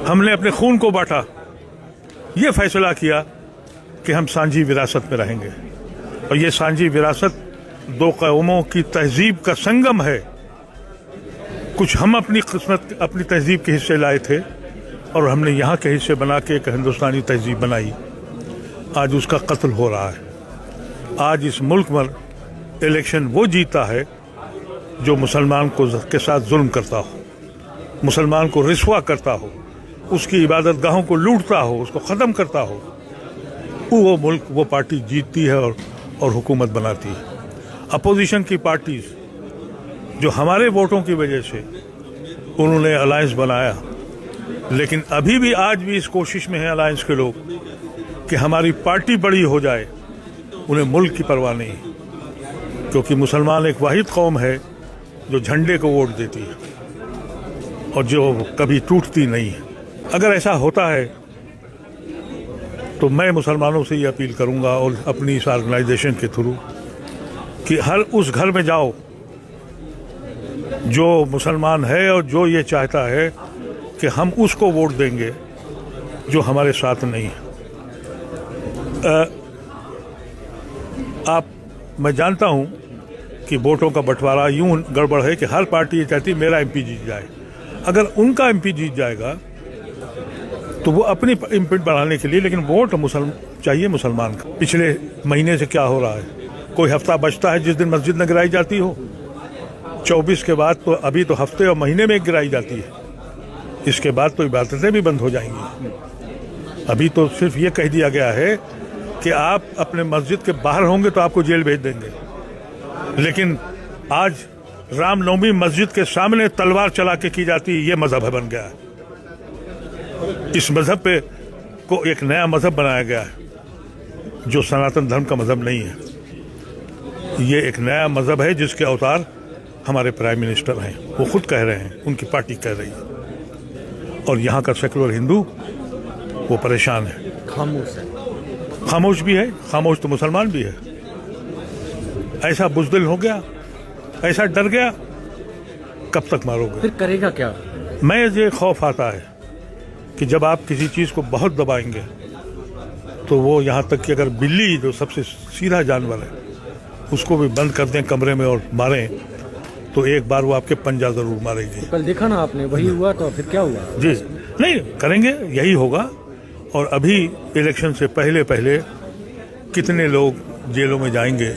हमने अपने खून को बांटा। ये फैसला किया कि हम सांझी विरासत में रहेंगे, और ये सांझी विरासत दो कौमों की तहजीब का संगम है। कुछ हम अपनी किस्मत, अपनी तहजीब के हिस्से लाए थे, और हमने यहाँ के हिस्से बना के एक हिंदुस्तानी तहजीब बनाई, आज उसका कत्ल हो रहा है। आज इस मुल्क में इलेक्शन वो जीता है जो मुसलमान को के साथ जुल्म करता हो, मुसलमान को रिस्वा करता हो, उसकी इबादत गाहों को लूटता हो, उसको ख़त्म करता हो। वो मुल्क, वो पार्टी जीतती है और हुकूमत बनाती है। अपोजिशन की पार्टीज जो हमारे वोटों की वजह से उन्होंने अलायंस बनाया, लेकिन अभी भी आज भी इस कोशिश में है अलायंस के लोग कि हमारी पार्टी बड़ी हो जाए। उन्हें मुल्क की परवाह नहीं, क्योंकि मुसलमान एक वाहिद कौम है जो झंडे को वोट देती है और जो कभी टूटती नहीं है। अगर ऐसा होता है तो मैं मुसलमानों से ये अपील करूंगा और अपनी इस ऑर्गेनाइजेशन के थ्रू कि हर उस घर में जाओ जो मुसलमान है और जो ये चाहता है कि हम उसको वोट देंगे जो हमारे साथ नहीं है। मैं जानता हूं कि वोटों का बंटवारा यूं गड़बड़ है कि हर पार्टी ये चाहती है मेरा एमपी जीत जाए। अगर उनका एमपी जीत जाएगा तो वो अपनी एमपी बढ़ाने के लिए, लेकिन वोट चाहिए मुसलमान का। पिछले महीने से क्या हो रहा है, कोई हफ्ता बचता है जिस दिन मस्जिद न गिराई जाती हो, 24 के बाद तो अभी तो हफ्ते और महीने में गिराई जाती है। इसके बाद तो इबादतें भी बंद हो जाएंगी। अभी तो सिर्फ ये कह दिया गया है कि आप अपने मस्जिद के बाहर होंगे तो आपको जेल भेज देंगे, लेकिन आज रामनवमी मस्जिद के सामने तलवार चला के की जाती है। ये मजहब बन गया है। इस मजहब पे को एक नया मजहब बनाया गया है जो सनातन धर्म का मजहब नहीं है। ये एक नया मजहब है जिसके अवतार हमारे प्राइम मिनिस्टर हैं, वो खुद कह रहे हैं, उनकी पार्टी कह रही है। और यहाँ का सेकुलर हिंदू वो परेशान है, खामोश भी है। खामोश तो मुसलमान भी है। ऐसा बुज़दिल हो गया, ऐसा डर गया, कब तक मारोगे? फिर करेगा क्या? मैं ये खौफ आता है कि जब आप किसी चीज़ को बहुत दबाएंगे तो वो यहाँ तक कि अगर बिल्ली जो सबसे सीधा जानवर है उसको भी बंद कर दें कमरे में और मारें तो एक बार वो आपके पंजा ज़रूर मारेगी। कल देखा ना आपने, वही हुआ। तो फिर क्या हुआ? जी नहीं करेंगे, यही होगा। और अभी इलेक्शन से पहले पहले कितने लोग जेलों में जाएंगे।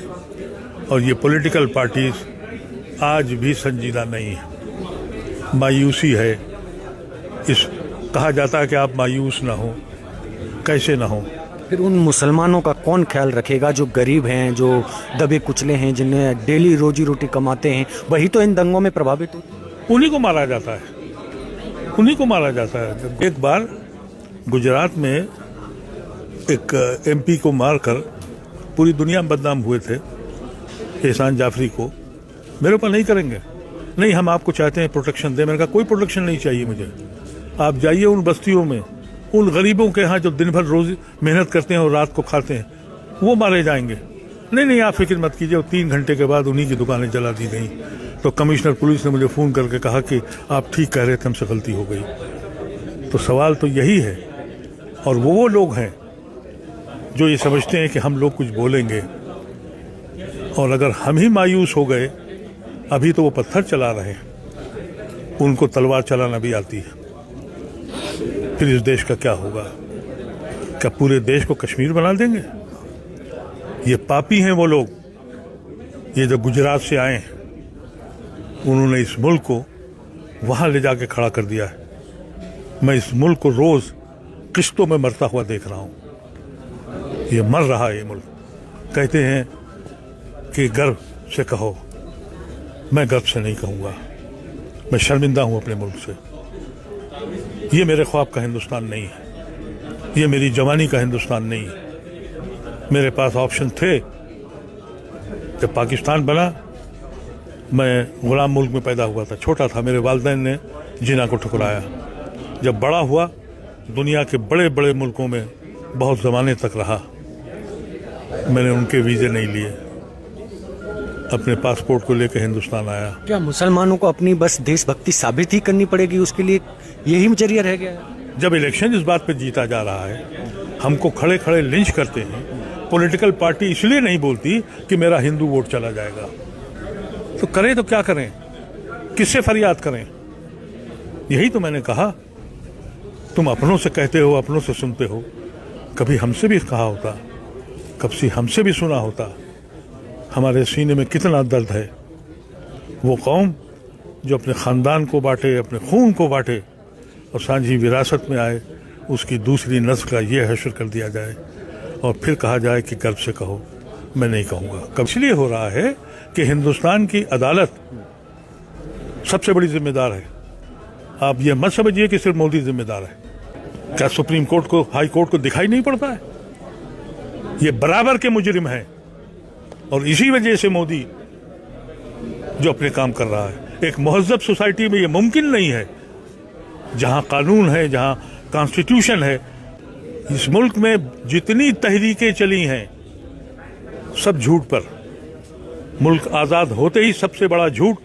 और ये पॉलिटिकल पार्टीज आज भी संजीदा नहीं है, मायूसी है। इस कहा जाता है कि आप मायूस ना हो, कैसे ना हो। फिर उन मुसलमानों का कौन ख्याल रखेगा जो गरीब हैं, जो दबे कुचले हैं, जिन्हें डेली रोजी रोटी कमाते हैं? वही तो इन दंगों में प्रभावित हो। उन्हीं को मारा जाता है, उन्हीं को मारा जाता है। एक बार गुजरात में एक एमपी को मारकर पूरी दुनिया में बदनाम हुए थे, एहसान जाफरी को। मेरे ऊपर नहीं करेंगे, नहीं हम आपको चाहते हैं प्रोटेक्शन दें। मैंने कहा कोई प्रोटेक्शन नहीं चाहिए मुझे। आप जाइए उन बस्तियों में, उन गरीबों के यहाँ जो दिन भर रोज मेहनत करते हैं और रात को खाते हैं, वो मारे जाएंगे। नहीं आप फिक्र मत कीजिए। 3 घंटे के बाद उन्हीं की दुकानें जला दी गई। तो कमिश्नर पुलिस ने मुझे फ़ोन करके कहा कि आप ठीक कह रहे थे, हमसे गलती हो गई। तो सवाल तो यही है। और वो लोग हैं जो ये समझते हैं कि हम लोग कुछ बोलेंगे, और अगर हम ही मायूस हो गए, अभी तो वो पत्थर चला रहे हैं, उनको तलवार चलाना भी आती है। फिर इस देश का क्या होगा? क्या पूरे देश को कश्मीर बना देंगे? ये पापी हैं वो लोग, ये जो गुजरात से आए हैं, उन्होंने इस मुल्क को वहां ले जाके खड़ा कर दिया है। मैं इस मुल्क को रोज किश्तों में मरता हुआ देख रहा हूं। ये मर रहा है ये मुल्क। कहते हैं कि गर्व से कहो, मैं गर्व से नहीं कहूंगा। मैं शर्मिंदा हूं अपने मुल्क से। ये मेरे ख्वाब का हिंदुस्तान नहीं है, ये मेरी जवानी का हिंदुस्तान नहीं है। मेरे पास ऑप्शन थे। जब पाकिस्तान बना, मैं गुलाम मुल्क में पैदा हुआ था, छोटा था, मेरे वालिदैन ने जिना को ठुकराया। जब बड़ा हुआ, दुनिया के बड़े बड़े मुल्कों में बहुत ज़माने तक रहा, मैंने उनके वीज़े नहीं लिए, अपने पासपोर्ट को लेकर हिंदुस्तान आया। क्या मुसलमानों को अपनी बस देशभक्ति साबित ही करनी पड़ेगी? उसके लिए यही जरिया रह गया है। जब इलेक्शन इस बात पे जीता जा रहा है, हमको खड़े खड़े लिंच करते हैं। पॉलिटिकल पार्टी इसलिए नहीं बोलती कि मेरा हिंदू वोट चला जाएगा। तो करें तो क्या करें, किससे फरियाद करें? यही तो मैंने कहा तुम अपनों से कहते हो, अपनों से सुनते हो, कभी हमसे भी कहा होता, कभी हमसे भी सुना होता हमारे सीने में कितना दर्द है। वो कौम जो अपने ख़ानदान को बांटे, अपने खून को बांटे और सांझी विरासत में आए, उसकी दूसरी नस्ल का ये हश्र कर दिया जाए और फिर कहा जाए कि गर्व से कहो। मैं नहीं कहूँगा। कब इसलिए हो रहा है कि हिंदुस्तान की अदालत सबसे बड़ी जिम्मेदार है। आप ये मत समझिए कि सिर्फ मोदी जिम्मेदार है। क्या सुप्रीम कोर्ट को, हाई कोर्ट को दिखाई नहीं पड़ता है? ये बराबर के मुजरिम हैं और इसी वजह से मोदी जो अपने काम कर रहा है। एक महज़्ज़ब सोसाइटी में ये मुमकिन नहीं है, जहां कानून है, जहां कॉन्स्टिट्यूशन है। इस मुल्क में जितनी तहरीकें चली हैं सब झूठ पर। मुल्क आज़ाद होते ही सबसे बड़ा झूठ,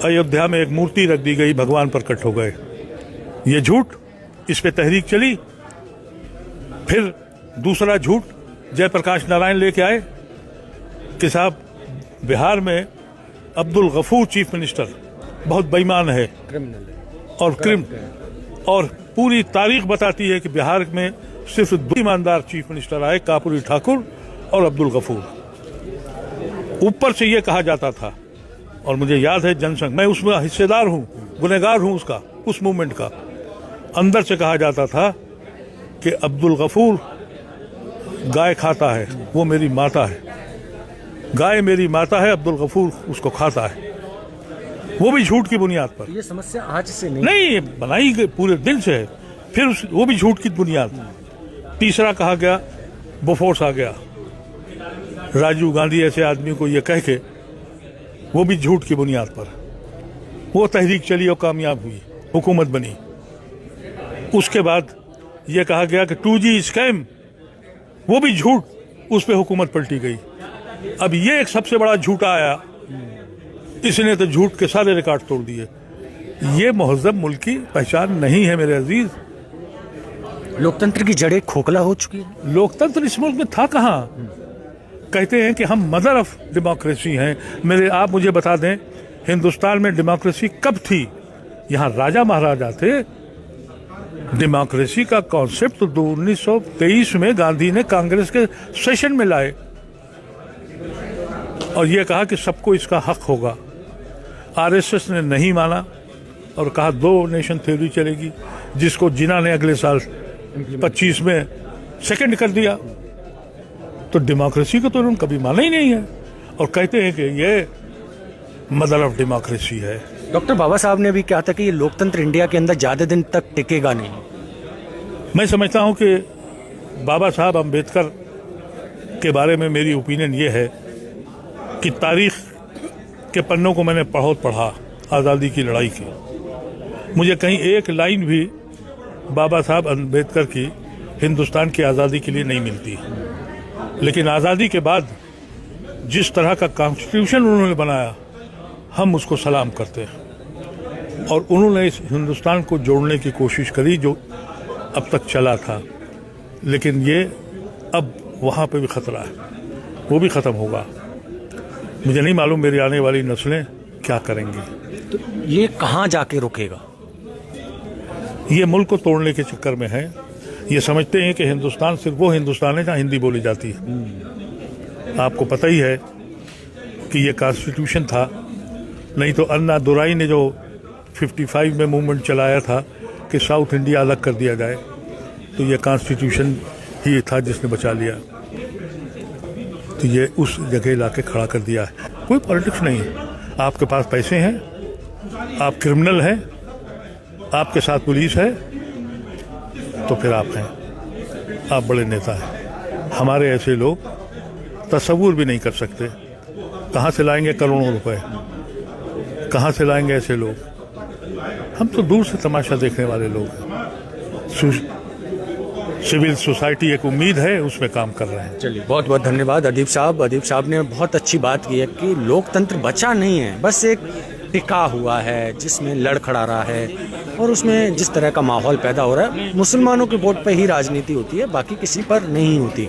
अयोध्या में एक मूर्ति रख दी गई, भगवान प्रकट हो गए। ये झूठ, इस पे तहरीक चली। फिर दूसरा झूठ जयप्रकाश नारायण लेके आए कि साहब बिहार में अब्दुल गफूर चीफ मिनिस्टर बहुत बेईमान है और पूरी तारीख बताती है कि बिहार में सिर्फ दो ईमानदार चीफ मिनिस्टर आए, कापुरी ठाकुर और अब्दुल गफूर। ऊपर से ये कहा जाता था, और मुझे याद है जनसंघ, मैं उसमें हिस्सेदार हूँ, गुनहगार हूँ उसका, उस मूवमेंट का। अंदर से कहा जाता था कि अब्दुल गफूर गाय खाता है, वो मेरी माता है। गाय मेरी माता है, अब्दुल गफूर उसको खाता है। वो भी झूठ की बुनियाद पर। ये समस्या आज से नहीं बनाई गई, पूरे दिन से है। फिर वो भी झूठ की बुनियाद। तीसरा कहा गया बोफोर्स आ गया, राजीव गांधी ऐसे आदमी को ये कह के, वो भी झूठ की बुनियाद पर। वो तहरीक चली और कामयाब हुई, हुकूमत बनी। उसके बाद ये कहा गया कि 2G स्कैम, वो भी झूठ, उस पर हुकूमत पलटी गई। अब ये एक सबसे बड़ा झूठा आया, इसने तो झूठ के सारे रिकॉर्ड तोड़ दिए। ये महज़्ज़ब मुल्क की पहचान नहीं है मेरे अजीज। लोकतंत्र की जड़ें खोखला हो चुकी है। लोकतंत्र इस मुल्क में था कहाँ? कहते हैं कि हम मदर ऑफ डेमोक्रेसी हैं। आप मुझे बता दें, हिंदुस्तान में डेमोक्रेसी कब थी? यहाँ राजा महाराजा थे। डेमोक्रेसी का कॉन्सेप्ट तो 1923 में गांधी ने कांग्रेस के सेशन में लाए और यह कहा कि सबको इसका हक होगा। आरएसएस ने नहीं माना और कहा 2 नेशन थ्योरी चलेगी, जिसको जिन्ना ने अगले साल 25 में सेकंड कर दिया। तो डेमोक्रेसी को तो उन्होंने कभी माना ही नहीं है और कहते हैं कि ये मदर ऑफ डेमोक्रेसी है। डॉक्टर बाबा साहब ने भी कहा था कि ये लोकतंत्र इंडिया के अंदर ज्यादा दिन तक टिकेगा नहीं। मैं समझता हूं कि बाबा साहब अम्बेडकर के बारे में मेरी ओपिनियन ये है कि तारीख के पन्नों को मैंने बहुत पढ़ा, आज़ादी की लड़ाई की। मुझे कहीं एक लाइन भी बाबा साहब अम्बेडकर की हिंदुस्तान की आज़ादी के लिए नहीं मिलती। लेकिन आज़ादी के बाद जिस तरह का कॉन्स्टिट्यूशन उन्होंने बनाया, हम उसको सलाम करते हैं। और उन्होंने इस हिंदुस्तान को जोड़ने की कोशिश करी जो अब तक चला था। लेकिन ये अब वहाँ पे भी ख़तरा है, वो भी ख़त्म होगा। मुझे नहीं मालूम मेरी आने वाली नस्लें क्या करेंगी। तो ये कहाँ जाके रुकेगा? ये मुल्क को तोड़ने के चक्कर में है। ये समझते हैं कि हिंदुस्तान सिर्फ वो हिंदुस्तान है जहाँ हिंदी बोली जाती है। आपको पता ही है कि ये कॉन्स्टिट्यूशन था, नहीं तो अन्ना दुराई ने जो 55 में मूवमेंट चलाया था कि साउथ इंडिया अलग कर दिया जाए, तो ये कॉन्स्टिट्यूशन ही था जिसने बचा लिया। तो ये उस जगह लाके खड़ा कर दिया है। कोई पॉलिटिक्स नहीं है। आपके पास पैसे हैं, आप क्रिमिनल हैं, आपके साथ पुलिस है, तो फिर आप हैं, आप बड़े नेता हैं। हमारे ऐसे लोग तसव्वुर भी नहीं कर सकते। कहाँ से लाएंगे करोड़ों रुपए? कहाँ से लाएंगे ऐसे लोग? हम तो दूर से तमाशा देखने वाले लोग हैं। सिविल सोसाइटी एक उम्मीद है, उसमें काम कर रहे हैं। चलिए, बहुत बहुत धन्यवाद अदीब साहब। अदीब साहब ने बहुत अच्छी बात की है कि लोकतंत्र बचा नहीं है, बस एक टिका हुआ है जिसमें लड़खड़ा रहा है और उसमें जिस तरह का माहौल पैदा हो रहा है, मुसलमानों के वोट पर ही राजनीति होती है, बाकी किसी पर नहीं होती।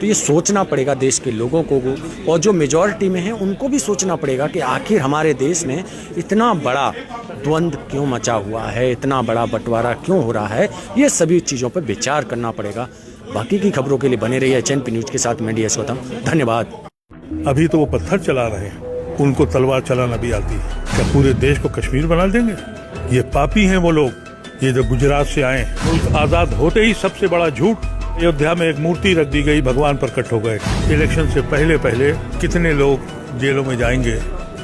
तो ये सोचना पड़ेगा देश के लोगों को, और जो मेजॉरिटी में है उनको भी सोचना पड़ेगा कि आखिर हमारे देश में इतना बड़ा द्वंद्व क्यों मचा हुआ है, इतना बड़ा बंटवारा क्यों हो रहा है। ये सभी चीज़ों पर विचार करना पड़ेगा। बाकी की खबरों के लिए बने रहिए एचएनपी न्यूज के साथ। मैं DS गौतम, धन्यवाद। अभी तो वो पत्थर चला रहे हैं, उनको तलवार चलाना भी आती है। क्या पूरे देश को कश्मीर बना देंगे? ये पापी हैं वो लोग, ये जो गुजरात से आए। मुल्क आजाद होते ही सबसे बड़ा झूठ, अयोध्या में एक मूर्ति रख दी गई, भगवान प्रकट हो गए। इलेक्शन से पहले पहले कितने लोग जेलों में जाएंगे।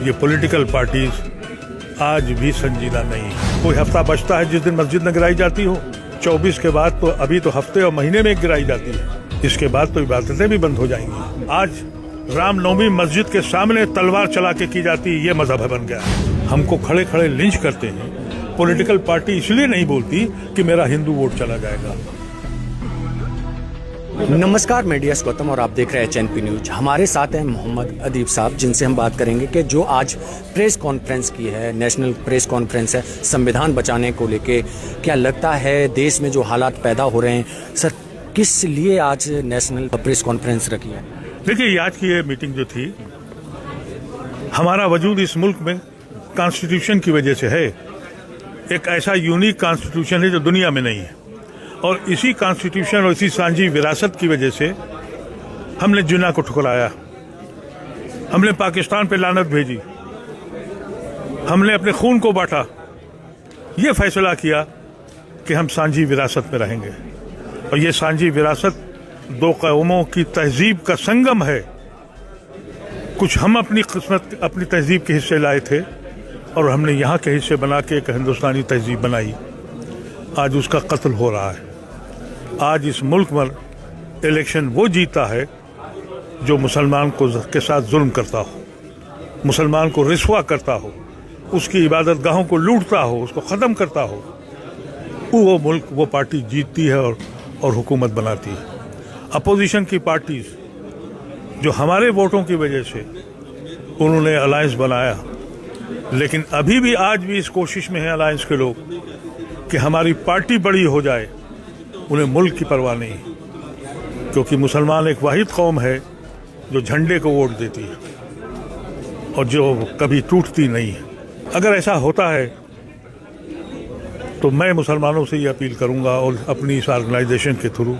ये पॉलिटिकल पार्टीज आज भी संजीदा नहीं है। कोई हफ्ता बचता है जिस दिन मस्जिद न गिराई जाती हो, 24 के बाद तो अभी तो हफ्ते और महीने में गिराई जाती है। इसके बाद तो इबादतें भी बंद हो जाएंगी। आज रामनवमी मस्जिद के सामने तलवार चला के की जाती है, ये मजहब बन गया। हमको खड़े खड़े लिंच करते हैं। पॉलिटिकल पार्टी इसलिए नहीं बोलती कि मेरा हिंदू वोट चला जाएगा। नमस्कार, मैं DS गौतम और आप देख रहे हैं एचएनपी न्यूज। हमारे साथ हैं मोहम्मद अदीब साहब, जिनसे हम बात करेंगे कि जो आज प्रेस कॉन्फ्रेंस की है, नेशनल प्रेस कॉन्फ्रेंस है संविधान बचाने को लेके। क्या लगता है देश में जो हालात पैदा हो रहे हैं, सर किस लिए आज नेशनल प्रेस कॉन्फ्रेंस रखी है? देखिए, आज की ये मीटिंग जो थी, हमारा वजूद इस मुल्क में कॉन्स्टिट्यूशन की वजह से है। एक ऐसा यूनिक कॉन्स्टिट्यूशन है जो दुनिया में नहीं है, और इसी कॉन्स्टिट्यूशन और इसी सांझी विरासत की वजह से हमने जिन्ना को ठुकराया, हमने पाकिस्तान पे लानत भेजी, हमने अपने खून को बांटा। ये फैसला किया कि हम सांझी विरासत में रहेंगे, और ये सांझी विरासत दो कौमों की तहजीब का संगम है। कुछ हम अपनी किस्मत, अपनी तहजीब के हिस्से लाए थे, और हमने यहाँ के हिस्से बना के एक हिंदुस्तानी तहजीब बनाई। आज उसका कत्ल हो रहा है। आज इस मुल्क में इलेक्शन वो जीता है जो मुसलमान को के साथ जुल्म करता हो, मुसलमान को रिश्वा करता हो, उसकी इबादत गाहों को लूटता हो, उसको ख़त्म करता हो। वो मुल्क, वो पार्टी जीतती है और हुकूमत बनाती है। अपोजिशन की पार्टीज जो हमारे वोटों की वजह से उन्होंने अलायंस बनाया, लेकिन अभी भी आज भी इस कोशिश में है अलायंस के लोग कि हमारी पार्टी बड़ी हो जाए। उन्हें मुल्क की परवाह नहीं, क्योंकि मुसलमान एक वाहिद कौम है जो झंडे को वोट देती है और जो कभी टूटती नहीं है। अगर ऐसा होता है तो मैं मुसलमानों से ये अपील करूंगा, और अपनी इस ऑर्गेनाइजेशन के थ्रू,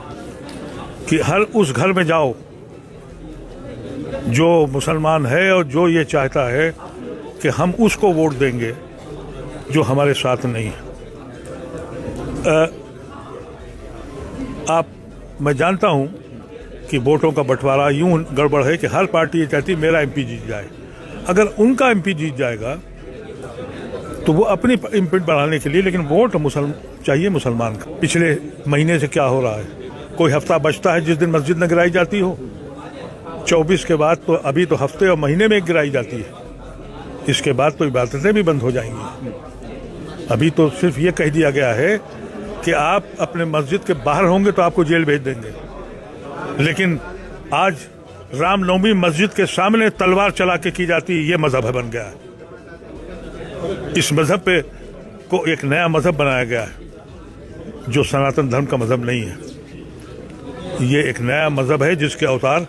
कि हर उस घर में जाओ जो मुसलमान है और जो ये चाहता है कि हम उसको वोट देंगे जो हमारे साथ नहीं है। मैं जानता हूं कि वोटों का बंटवारा यूं गड़बड़ है कि हर पार्टी ये चाहती है मेरा MP जीत जाए। अगर उनका MP जीत जाएगा तो वो अपनी इम्पैक्ट बढ़ाने के लिए, लेकिन वोट चाहिए मुसलमान का। पिछले महीने से क्या हो रहा है, कोई हफ्ता बचता है जिस दिन मस्जिद न गिराई जाती हो, 24 के बाद तो अभी तो हफ्ते और महीने में गिराई जाती है। इसके बाद तो इबादतें भी बंद हो जाएंगी। अभी तो सिर्फ ये कह दिया गया है कि आप अपने मस्जिद के बाहर होंगे तो आपको जेल भेज देंगे, लेकिन आज रामनवमी मस्जिद के सामने तलवार चला के की जाती है, ये मजहब बन गया है। इस मजहब पे को एक नया मजहब बनाया गया है जो सनातन धर्म का मजहब नहीं है। ये एक नया मजहब है जिसके अवतार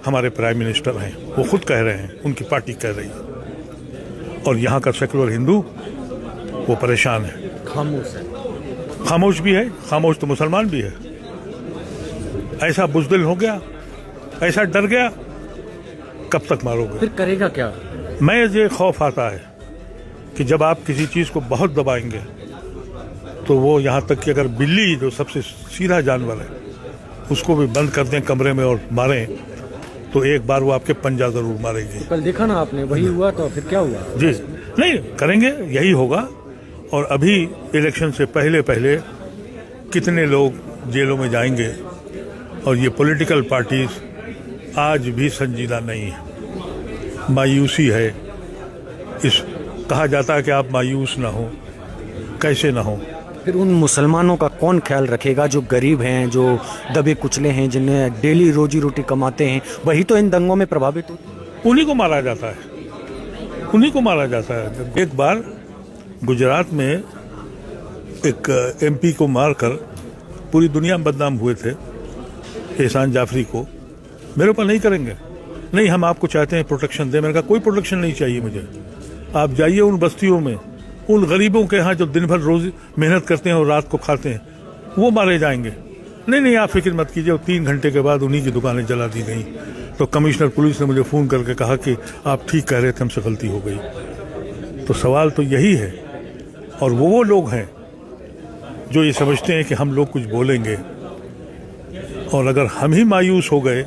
हमारे प्राइम मिनिस्टर हैं, वो खुद कह रहे हैं, उनकी पार्टी कह रही है, और यहाँ का सेकुलर हिंदू वो परेशान है, खामोश है। खामोश भी है, खामोश तो मुसलमान भी है। ऐसा बुज़दिल हो गया, ऐसा डर गया, कब तक मारोगे? फिर करेगा क्या? मैं ये खौफ आता है कि जब आप किसी चीज़ को बहुत दबाएंगे तो वो, यहाँ तक कि अगर बिल्ली जो सबसे सीधा जानवर है उसको भी बंद कर दें कमरे में और मारें, तो एक बार वो आपके पंजा जरूर मारेगी। तो कल देखा ना आपने, वही हुआ। तो फिर क्या हुआ? जी नहीं करेंगे, यही होगा। और अभी इलेक्शन से पहले पहले कितने लोग जेलों में जाएंगे, और ये पॉलिटिकल पार्टीज आज भी संजीदा नहीं है। मायूसी है। इस कहा जाता है कि आप मायूस ना हो, कैसे ना हो। फिर उन मुसलमानों का कौन ख्याल रखेगा जो गरीब हैं, जो दबे कुचले हैं, जिन्हें डेली रोजी रोटी कमाते हैं? वही तो इन दंगों में प्रभावित होते। उन्हीं को मारा जाता है, उन्हीं को मारा जाता है। एक बार गुजरात में एक MP को मारकर पूरी दुनिया में बदनाम हुए थे, एहसान जाफरी को, मेरे ऊपर नहीं करेंगे। नहीं, हम आपको चाहते हैं प्रोटेक्शन दें। मैंने कहा कोई प्रोटेक्शन नहीं चाहिए मुझे। आप जाइए उन बस्तियों में, उन गरीबों के यहाँ जो दिन भर रोज मेहनत करते हैं और रात को खाते हैं, वो मारे जाएंगे। नहीं, आप फिक्र मत कीजिए। 3 घंटे के बाद उन्हीं की दुकानें जला दी गई। तो कमिश्नर पुलिस ने मुझे फ़ोन करके कहा कि आप ठीक कह रहे थे, हमसे गलती हो गई। तो सवाल तो यही है। और वो लोग हैं जो ये समझते हैं कि हम लोग कुछ बोलेंगे, और अगर हम ही मायूस हो गए,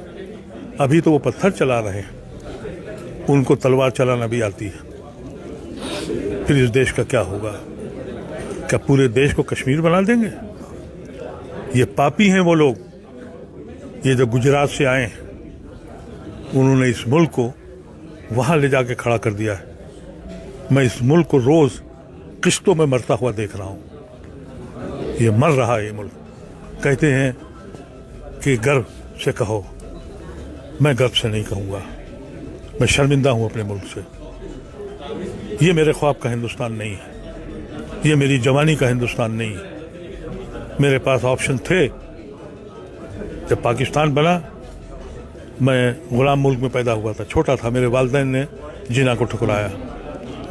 अभी तो वो पत्थर चला रहे हैं, उनको तलवार चलाना भी आती है। फिर इस देश का क्या होगा? क्या पूरे देश को कश्मीर बना देंगे? ये पापी हैं वो लोग, ये जो गुजरात से आए हैं, उन्होंने इस मुल्क को वहां ले जाके खड़ा कर दिया है। मैं इस मुल्क को रोज किश्तों में मरता हुआ देख रहा हूं। ये मर रहा है ये मुल्क। कहते हैं कि गर्व से कहो, मैं गर्व से नहीं कहूंगा। मैं शर्मिंदा हूं अपने मुल्क से। ये मेरे ख्वाब का हिंदुस्तान नहीं है, ये मेरी जवानी का हिंदुस्तान नहीं है। मेरे पास ऑप्शन थे। जब पाकिस्तान बना, मैं गुलाम मुल्क में पैदा हुआ था, छोटा था, मेरे वालिदैन ने जिना को ठुकराया।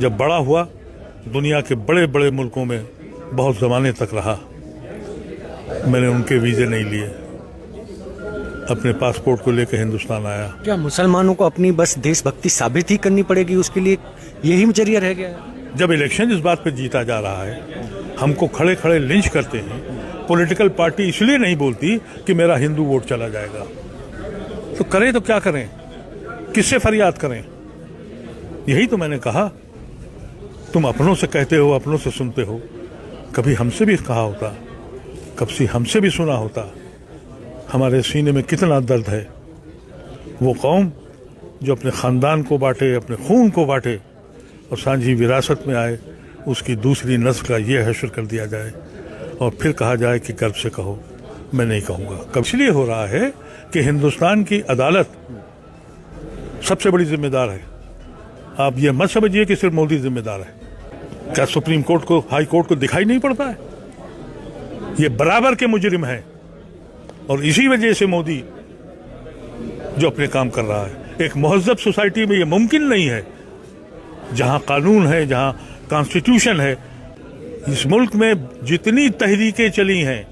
जब बड़ा हुआ, दुनिया के बड़े बड़े मुल्कों में बहुत ज़माने तक रहा। मैंने उनके वीज़े नहीं लिए, अपने पासपोर्ट को लेकर हिंदुस्तान आया। क्या मुसलमानों को अपनी बस देशभक्ति साबित ही करनी पड़ेगी, उसके लिए यही जरिया रह गया है? जब इलेक्शन इस बात पर जीता जा रहा है, हमको खड़े खड़े लिंच करते हैं। पॉलिटिकल पार्टी इसलिए नहीं बोलती कि मेरा हिंदू वोट चला जाएगा। तो करें तो क्या करें, किससे फरियाद करें? यही तो मैंने कहा, तुम अपनों से कहते हो, अपनों से सुनते हो। कभी हमसे भी कहा होता, कभी हमसे भी सुना होता। हमारे सीने में कितना दर्द है। वो कौम जो अपने ख़ानदान को बांटे, अपने खून को बांटे और सांझी विरासत में आए, उसकी दूसरी नस्ल का ये हश्र कर दिया जाए और फिर कहा जाए कि गर्व से कहो। मैं नहीं कहूँगा। कब इसलिए हो रहा है कि हिंदुस्तान की अदालत सबसे बड़ी जिम्मेदार है। आप ये मत समझिए कि सिर्फ मोदी जिम्मेदार है। क्या सुप्रीम कोर्ट को, हाई कोर्ट को दिखाई नहीं पड़ता है? ये बराबर के मुजरिम हैं और इसी वजह से मोदी जो अपने काम कर रहा है। एक महज़ब सोसाइटी में ये मुमकिन नहीं है, जहां कानून है, जहां कॉन्स्टिट्यूशन है। इस मुल्क में जितनी तहरीकें चली हैं,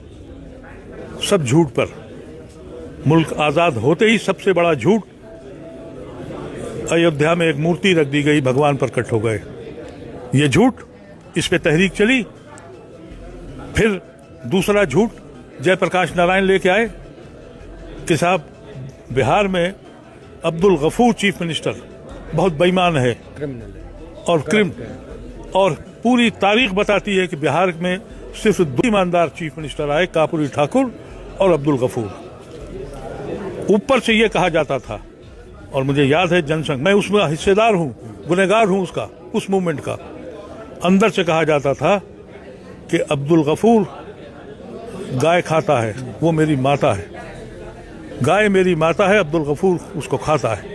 सब झूठ पर। मुल्क आज़ाद होते ही सबसे बड़ा झूठ, अयोध्या में एक मूर्ति रख दी गई, भगवान प्रकट हो गए। ये झूठ, इस पे तहरीक चली। फिर दूसरा झूठ जयप्रकाश नारायण लेके आए कि साहब बिहार में अब्दुल गफूर चीफ मिनिस्टर बहुत बेईमान है और पूरी तारीख बताती है कि बिहार में सिर्फ 2 ईमानदार चीफ मिनिस्टर आए, कापुरी ठाकुर और अब्दुल गफूर। ऊपर से ये कहा जाता था, और मुझे याद है जनसंघ, मैं उसमें हिस्सेदार हूं, गुनहगार हूं उसका, उस मूवमेंट का। अंदर से कहा जाता था कि अब्दुल गफूर गाय खाता है, वो मेरी माता है। गाय मेरी माता है, अब्दुल गफूर उसको खाता है।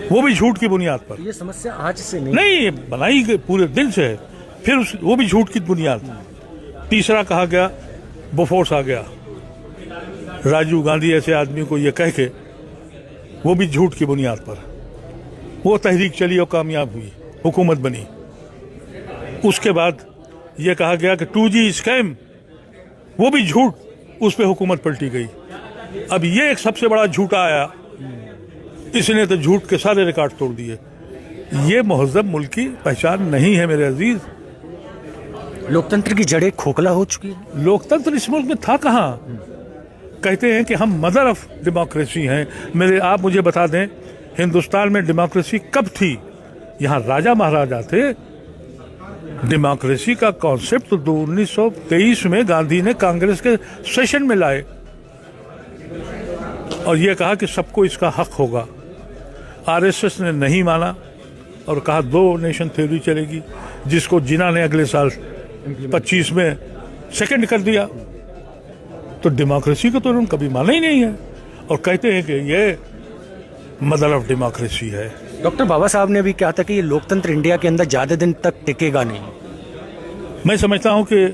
वो भी झूठ की बुनियाद पर। ये समस्या आज से नहीं बनाई गई, पूरे दिन से है। फिर वो भी झूठ की बुनियाद। तीसरा कहा गया, बोफोर्स आ गया, राजीव गांधी ऐसे आदमी को ये कह के, वो भी झूठ की बुनियाद पर। वो तहरीक चली और कामयाब हुई, हुकूमत बनी। उसके बाद ये कहा गया कि 2G स्कैम, वो भी झूठ, उस पर हुकूमत पलटी गई। अब ये एक सबसे बड़ा झूठा आया, इसने तो झूठ के सारे रिकॉर्ड तोड़ दिए। ये महज़ब मुल्क की पहचान नहीं है मेरे अजीज। लोकतंत्र की जड़ें खोखला हो चुकी है। लोकतंत्र इस मुल्क में था कहाँ? कहते हैं कि हम मदर ऑफ डेमोक्रेसी हैं। आप मुझे बता दें, हिंदुस्तान में डेमोक्रेसी कब थी? यहाँ राजा महाराजा थे। डेमोक्रेसी का कॉन्सेप्ट तो 1923 में गांधी ने कांग्रेस के सेशन में लाए और यह कहा कि सबको इसका हक होगा। आरएसएस ने नहीं माना और कहा 2 नेशन थ्योरी चलेगी, जिसको जिना ने अगले साल 25 में सेकंड कर दिया। तो डेमोक्रेसी को तो उन्होंने कभी माना ही नहीं है और कहते हैं कि ये मदर ऑफ डेमोक्रेसी है। डॉक्टर बाबा साहब ने भी कहा था कि ये लोकतंत्र इंडिया के अंदर ज़्यादा दिन तक टिकेगा नहीं। मैं समझता हूं कि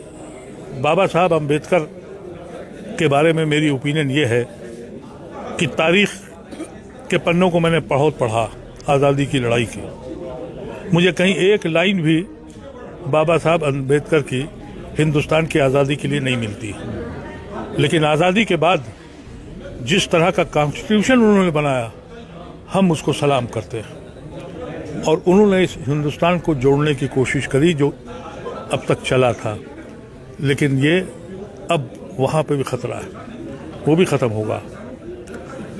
बाबा साहब अम्बेडकर के बारे में मेरी ओपिनियन ये है कि तारीख के पन्नों को मैंने बहुत पढ़ा, आज़ादी की लड़ाई की। मुझे कहीं एक लाइन भी बाबा साहब अम्बेडकर की हिंदुस्तान की आज़ादी के लिए नहीं मिलती। लेकिन आज़ादी के बाद जिस तरह का कॉन्स्टिट्यूशन उन्होंने बनाया, हम उसको सलाम करते हैं। और उन्होंने इस हिंदुस्तान को जोड़ने की कोशिश करी जो अब तक चला था, लेकिन ये अब वहाँ पे भी खतरा है, वो भी ख़त्म होगा।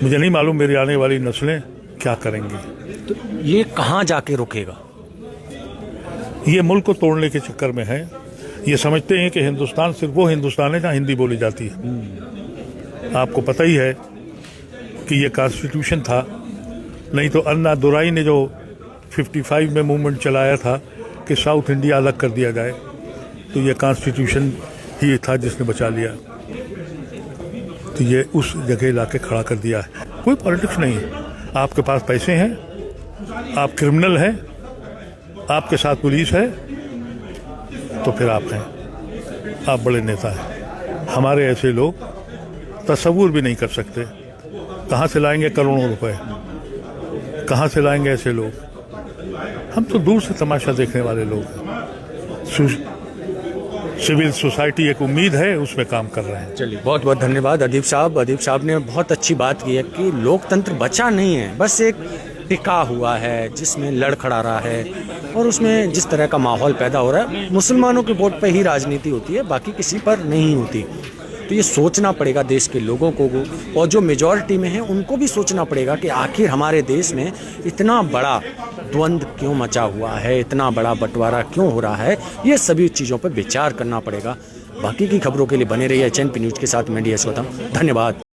मुझे नहीं मालूम मेरी आने वाली नस्लें क्या करेंगी। तो ये कहाँ जाके रुकेगा? ये मुल्क को तोड़ने के चक्कर में है। ये समझते हैं कि हिंदुस्तान सिर्फ वो हिंदुस्तान है जहाँ हिंदी बोली जाती है। आपको पता ही है कि ये कॉन्स्टिट्यूशन था, नहीं तो अन्ना दुराई ने जो 55 में मूवमेंट चलाया था कि साउथ इंडिया अलग कर दिया जाए, तो ये कॉन्स्टिट्यूशन ही था जिसने बचा लिया। तो ये उस जगह ला के खड़ा कर दिया है। कोई पॉलिटिक्स नहीं है। आपके पास पैसे हैं, आप क्रिमिनल हैं, आपके साथ पुलिस है, तो फिर आप हैं, आप बड़े नेता हैं। हमारे ऐसे लोग तसव्वुर भी नहीं कर सकते। कहाँ से लाएंगे करोड़ों रुपए, कहाँ से लाएंगे ऐसे लोग? हम तो दूर से तमाशा देखने वाले लोग हैं। सिविल सोसाइटी एक उम्मीद है, उसमें काम कर रहे हैं। चलिए, बहुत बहुत धन्यवाद अदीब साहब। अदीब साहब ने बहुत अच्छी बात की है कि लोकतंत्र बचा नहीं है, बस एक टिका हुआ है जिसमें लड़खड़ा रहा है, और उसमें जिस तरह का माहौल पैदा हो रहा है, मुसलमानों के वोट पे ही राजनीति होती है, बाकी किसी पर नहीं होती। तो ये सोचना पड़ेगा देश के लोगों को, और जो मेजॉरिटी में है उनको भी सोचना पड़ेगा कि आखिर हमारे देश में इतना बड़ा द्वंद्व क्यों मचा हुआ है, इतना बड़ा बंटवारा क्यों हो रहा है। ये सभी चीज़ों पर विचार करना पड़ेगा। बाकी की खबरों के लिए बने रहिए HNP न्यूज़ के साथ। मैं DS गौतम, धन्यवाद।